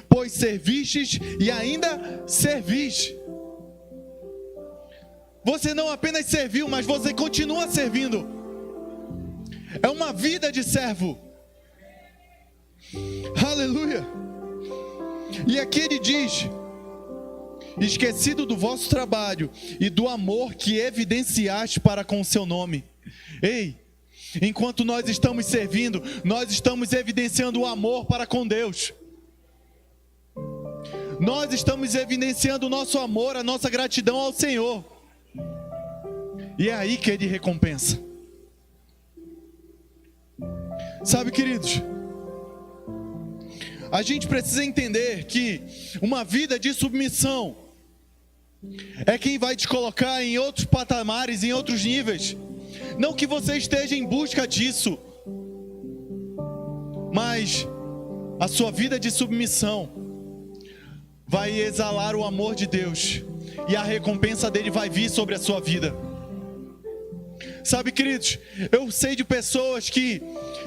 pois servistes e ainda servis. Você não apenas serviu, mas você continua servindo. É uma vida de servo. Aleluia. E aqui ele diz: esquecido do vosso trabalho e do amor que evidenciaste para com o seu nome. Ei, enquanto nós estamos servindo, nós estamos evidenciando o amor para com Deus. nós estamos evidenciando o nosso amor, a nossa gratidão ao Senhor. E é aí que Ele recompensa. Sabe, queridos, a gente precisa entender que uma vida de submissão é quem vai te colocar em outros patamares, em outros níveis. Não que você esteja em busca disso, mas a sua vida de submissão vai exalar o amor de Deus, e a recompensa dele vai vir sobre a sua vida. Sabe, queridos, eu sei de pessoas que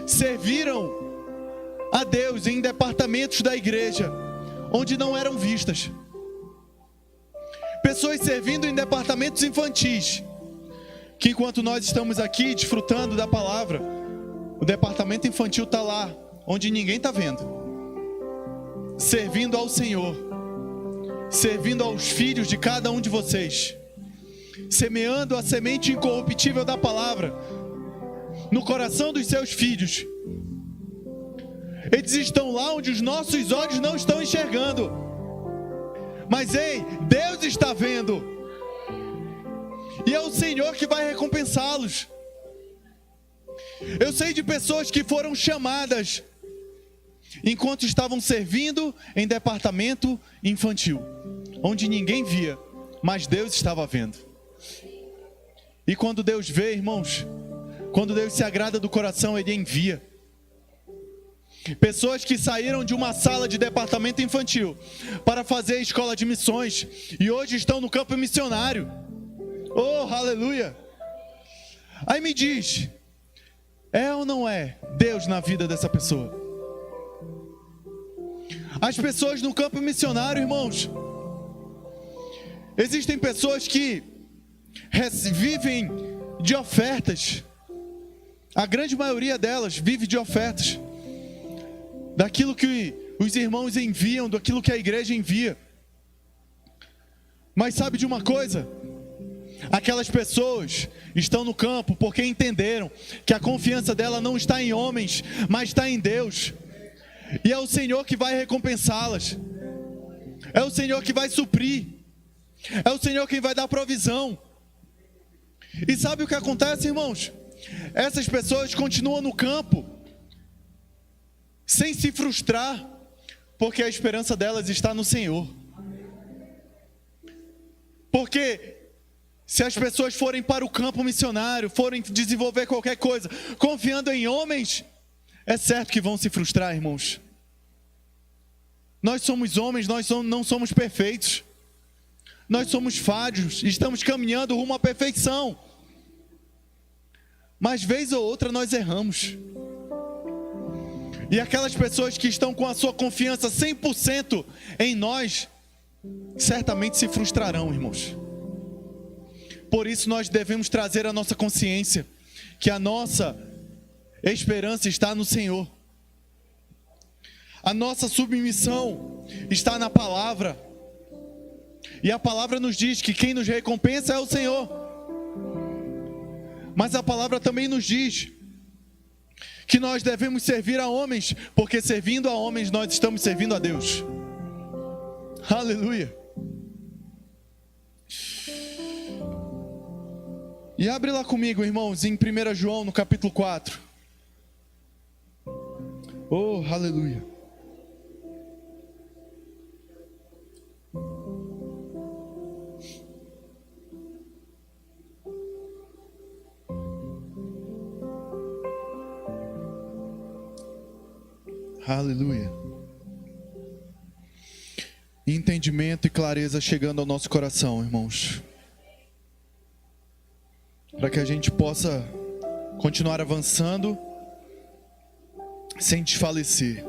serviram a Deus em departamentos da igreja onde não eram vistas. Pessoas servindo em departamentos infantis, que enquanto nós estamos aqui desfrutando da palavra, o departamento infantil está lá, onde ninguém está vendo, servindo ao Senhor, servindo aos filhos de cada um de vocês, semeando a semente incorruptível da palavra no coração dos seus filhos. Eles estão lá onde os nossos olhos não estão enxergando, mas ei, Deus está vendo, e é o Senhor que vai recompensá-los. Eu sei de pessoas que foram chamadas enquanto estavam servindo em departamento infantil, onde ninguém via, mas Deus estava vendo. E quando Deus vê, irmãos, quando Deus se agrada do coração, Ele envia. Pessoas que saíram de uma sala de departamento infantil para fazer a escola de missões e hoje estão no campo missionário. Oh, aleluia! Aí me diz, é ou não é Deus na vida dessa pessoa? As pessoas no campo missionário, irmãos, existem pessoas que vivem de ofertas. A grande maioria delas vive de ofertas, daquilo que os irmãos enviam, daquilo que a igreja envia. Mas sabe de uma coisa? Aquelas pessoas estão no campo porque entenderam que a confiança dela não está em homens, mas está em Deus. E é o Senhor que vai recompensá-las. É o Senhor que vai suprir. É o Senhor quem vai dar provisão. E sabe o que acontece, irmãos? Essas pessoas continuam no campo sem se frustrar, porque a esperança delas está no Senhor. Porque se as pessoas forem para o campo missionário, forem desenvolver qualquer coisa, confiando em homens, é certo que vão se frustrar, irmãos. Nós somos homens, não somos perfeitos. Nós somos falhos, estamos caminhando rumo à perfeição. Mas vez ou outra nós erramos. E aquelas pessoas que estão com a sua confiança 100% em nós, certamente se frustrarão, irmãos. Por isso nós devemos trazer a nossa consciência que a nossa esperança está no Senhor. A nossa submissão está na palavra. E a palavra nos diz que quem nos recompensa é o Senhor. Mas a palavra também nos diz que nós devemos servir a homens, porque servindo a homens nós estamos servindo a Deus. Aleluia. E abre lá comigo, irmãos, em 1 João, no capítulo 4. Oh, aleluia. Aleluia. Entendimento e clareza chegando ao nosso coração, irmãos, para que a gente possa continuar avançando sem desfalecer,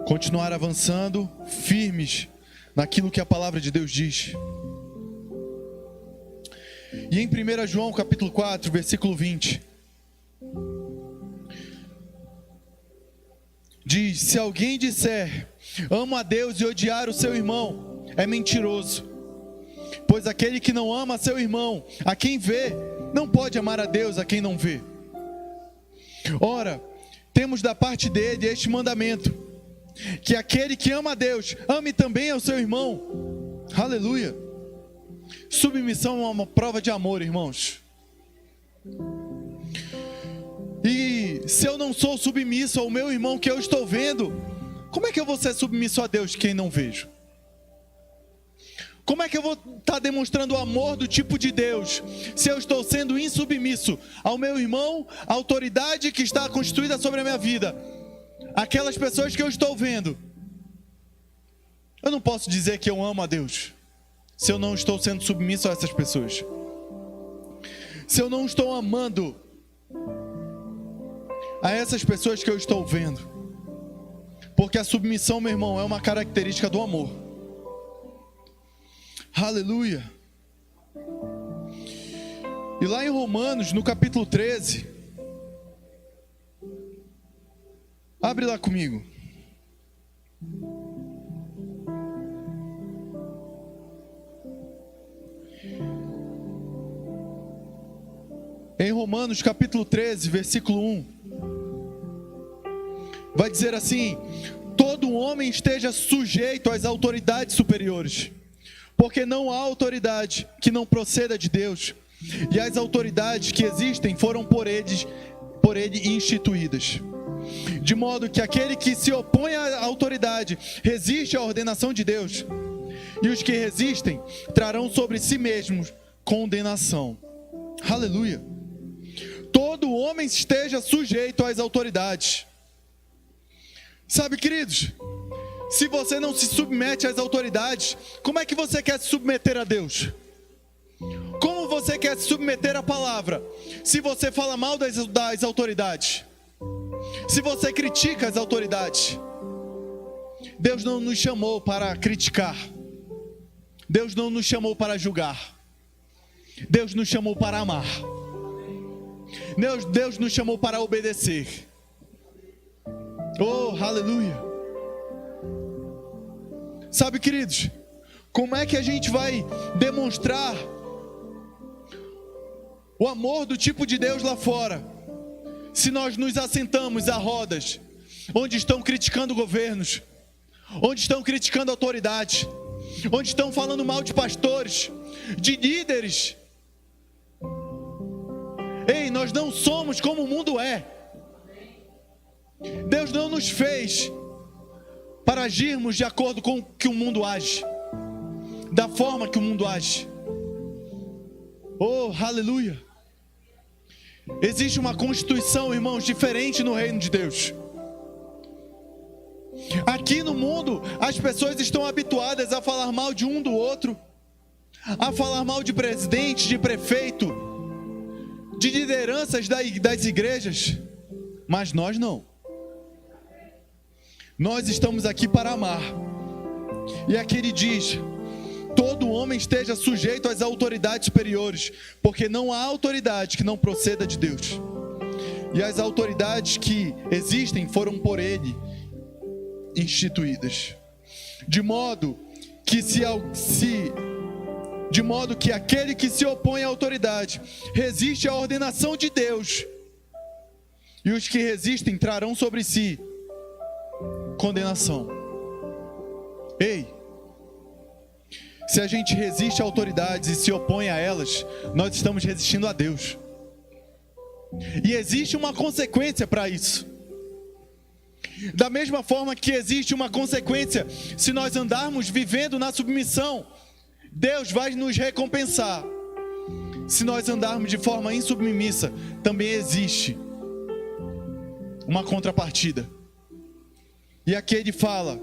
continuar avançando firmes naquilo que a palavra de Deus diz. E em 1 João capítulo 4, versículo 20, diz: se alguém disser amo a Deus e odiar o seu irmão, é mentiroso. Pois aquele que não ama seu irmão, a quem vê, não pode amar a Deus a quem não vê. Ora, temos da parte dele este mandamento: que aquele que ama a Deus, ame também ao seu irmão. Aleluia. Submissão é uma prova de amor, irmãos. E se eu não sou submisso ao meu irmão que eu estou vendo, como é que eu vou ser submisso a Deus quem não vejo? Como é que eu vou estar demonstrando o amor do tipo de Deus se eu estou sendo insubmisso ao meu irmão, à autoridade que está constituída sobre a minha vida, aquelas pessoas que eu estou vendo? Eu não posso dizer que eu amo a Deus se eu não estou sendo submisso a essas pessoas, se eu não estou amando a essas pessoas que eu estou vendo. Porque a submissão, meu irmão, é uma característica do amor. Aleluia. E lá em Romanos, no capítulo 13, abre lá comigo. Em Romanos capítulo 13, versículo 1, vai dizer assim: todo homem esteja sujeito às autoridades superiores, porque não há autoridade que não proceda de Deus, e as autoridades que existem foram por ele instituídas. De modo que aquele que se opõe à autoridade resiste à ordenação de Deus, e os que resistem trarão sobre si mesmos condenação. Aleluia. Todo homem esteja sujeito às autoridades. Sabe, queridos, se você não se submete às autoridades, como é que você quer se submeter a Deus? Como você quer se submeter à palavra se você fala mal das autoridades? Se você critica as autoridades? Deus não nos chamou para criticar. Deus não nos chamou para julgar. Deus nos chamou para amar. Deus nos chamou para obedecer. Oh, aleluia. Sabe, queridos, como é que a gente vai demonstrar o amor do tipo de Deus lá fora, se nós nos assentamos a rodas onde estão criticando governos, onde estão criticando autoridades, onde estão falando mal de pastores, de líderes? Ei, nós não somos como o mundo é. Deus não nos fez para agirmos de acordo com o que o mundo age, da forma que o mundo age. Oh, aleluia. Existe uma constituição, irmãos, diferente no reino de Deus. Aqui no mundo, as pessoas estão habituadas a falar mal de um do outro, a falar mal de presidente, de prefeito, de lideranças das igrejas. Mas nós não. Nós estamos aqui para amar. E aqui ele diz: todo homem esteja sujeito às autoridades superiores, porque não há autoridade que não proceda de Deus, e as autoridades que existem foram por ele instituídas. De modo que aquele que se opõe à autoridade resiste à ordenação de Deus, e os que resistem trarão sobre si condenação. Ei, se a gente resiste a autoridades e se opõe a elas, nós estamos resistindo a Deus. E existe uma consequência para isso. Da mesma forma que existe uma consequência se nós andarmos vivendo na submissão, Deus vai nos recompensar. Se nós andarmos de forma insubmissa, também existe uma contrapartida. E aqui ele fala: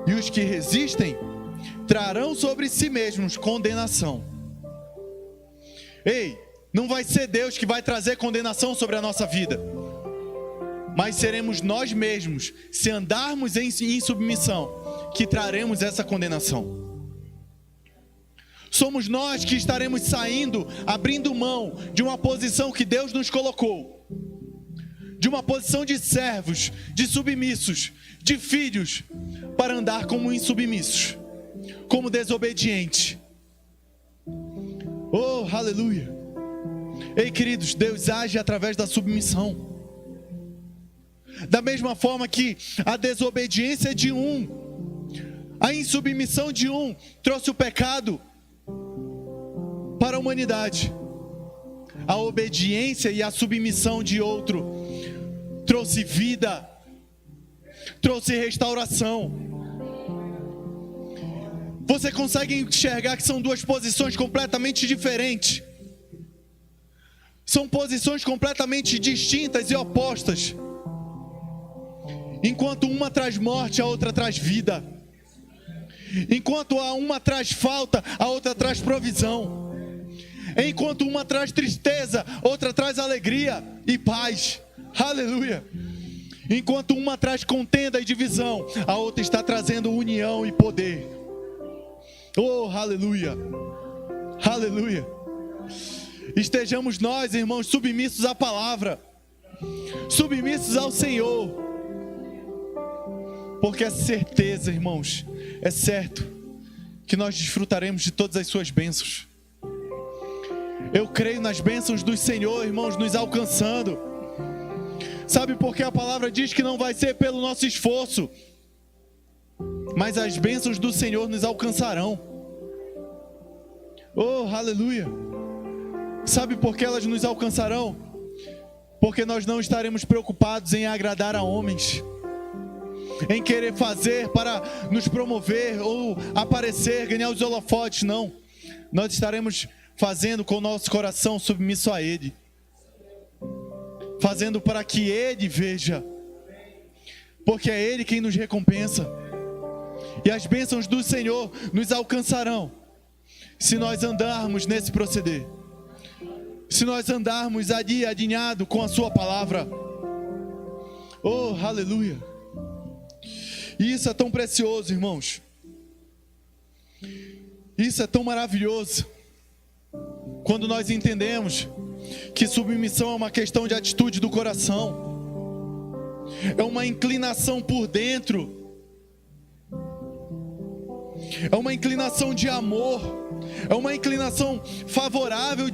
e os que resistem trarão sobre si mesmos condenação. Ei, não vai ser Deus que vai trazer condenação sobre a nossa vida, mas seremos nós mesmos, se andarmos em submissão, que traremos essa condenação. Somos nós que estaremos saindo, abrindo mão de uma posição que Deus nos colocou, de uma posição de servos, de submissos, de filhos, para andar como insubmissos, como desobedientes. Oh, aleluia. Ei, queridos, Deus age através da submissão. Da mesma forma que a desobediência de um, a insubmissão de um trouxe o pecado para a humanidade, a obediência e a submissão de outro trouxe vida, trouxe restauração. Você consegue enxergar que são duas posições completamente diferentes? São posições completamente distintas e opostas. Enquanto uma traz morte, a outra traz vida. Enquanto a uma traz falta, a outra traz provisão. Enquanto uma traz tristeza, outra traz alegria e paz. Aleluia. Enquanto uma traz contenda e divisão, a outra está trazendo união e poder. Oh, aleluia. Aleluia. Estejamos nós, irmãos, submissos à palavra, submissos ao Senhor, porque é certeza, irmãos, é certo que nós desfrutaremos de todas as suas bênçãos. Eu creio nas bênçãos do Senhor, irmãos, nos alcançando. Sabe por que a palavra diz que não vai ser pelo nosso esforço, mas as bênçãos do Senhor nos alcançarão. Oh, aleluia. Sabe por que elas nos alcançarão? Porque nós não estaremos preocupados em agradar a homens, em querer fazer para nos promover ou aparecer, ganhar os holofotes, não. Nós estaremos fazendo com o nosso coração submisso a Ele, fazendo para que Ele veja, porque é Ele quem nos recompensa. E as bênçãos do Senhor nos alcançarão se nós andarmos nesse proceder, se nós andarmos ali alinhado com a sua palavra. Oh, aleluia. E isso é tão precioso, irmãos. Isso é tão maravilhoso quando nós entendemos que submissão é uma questão de atitude do coração, é uma inclinação por dentro, é uma inclinação de amor, é uma inclinação favorável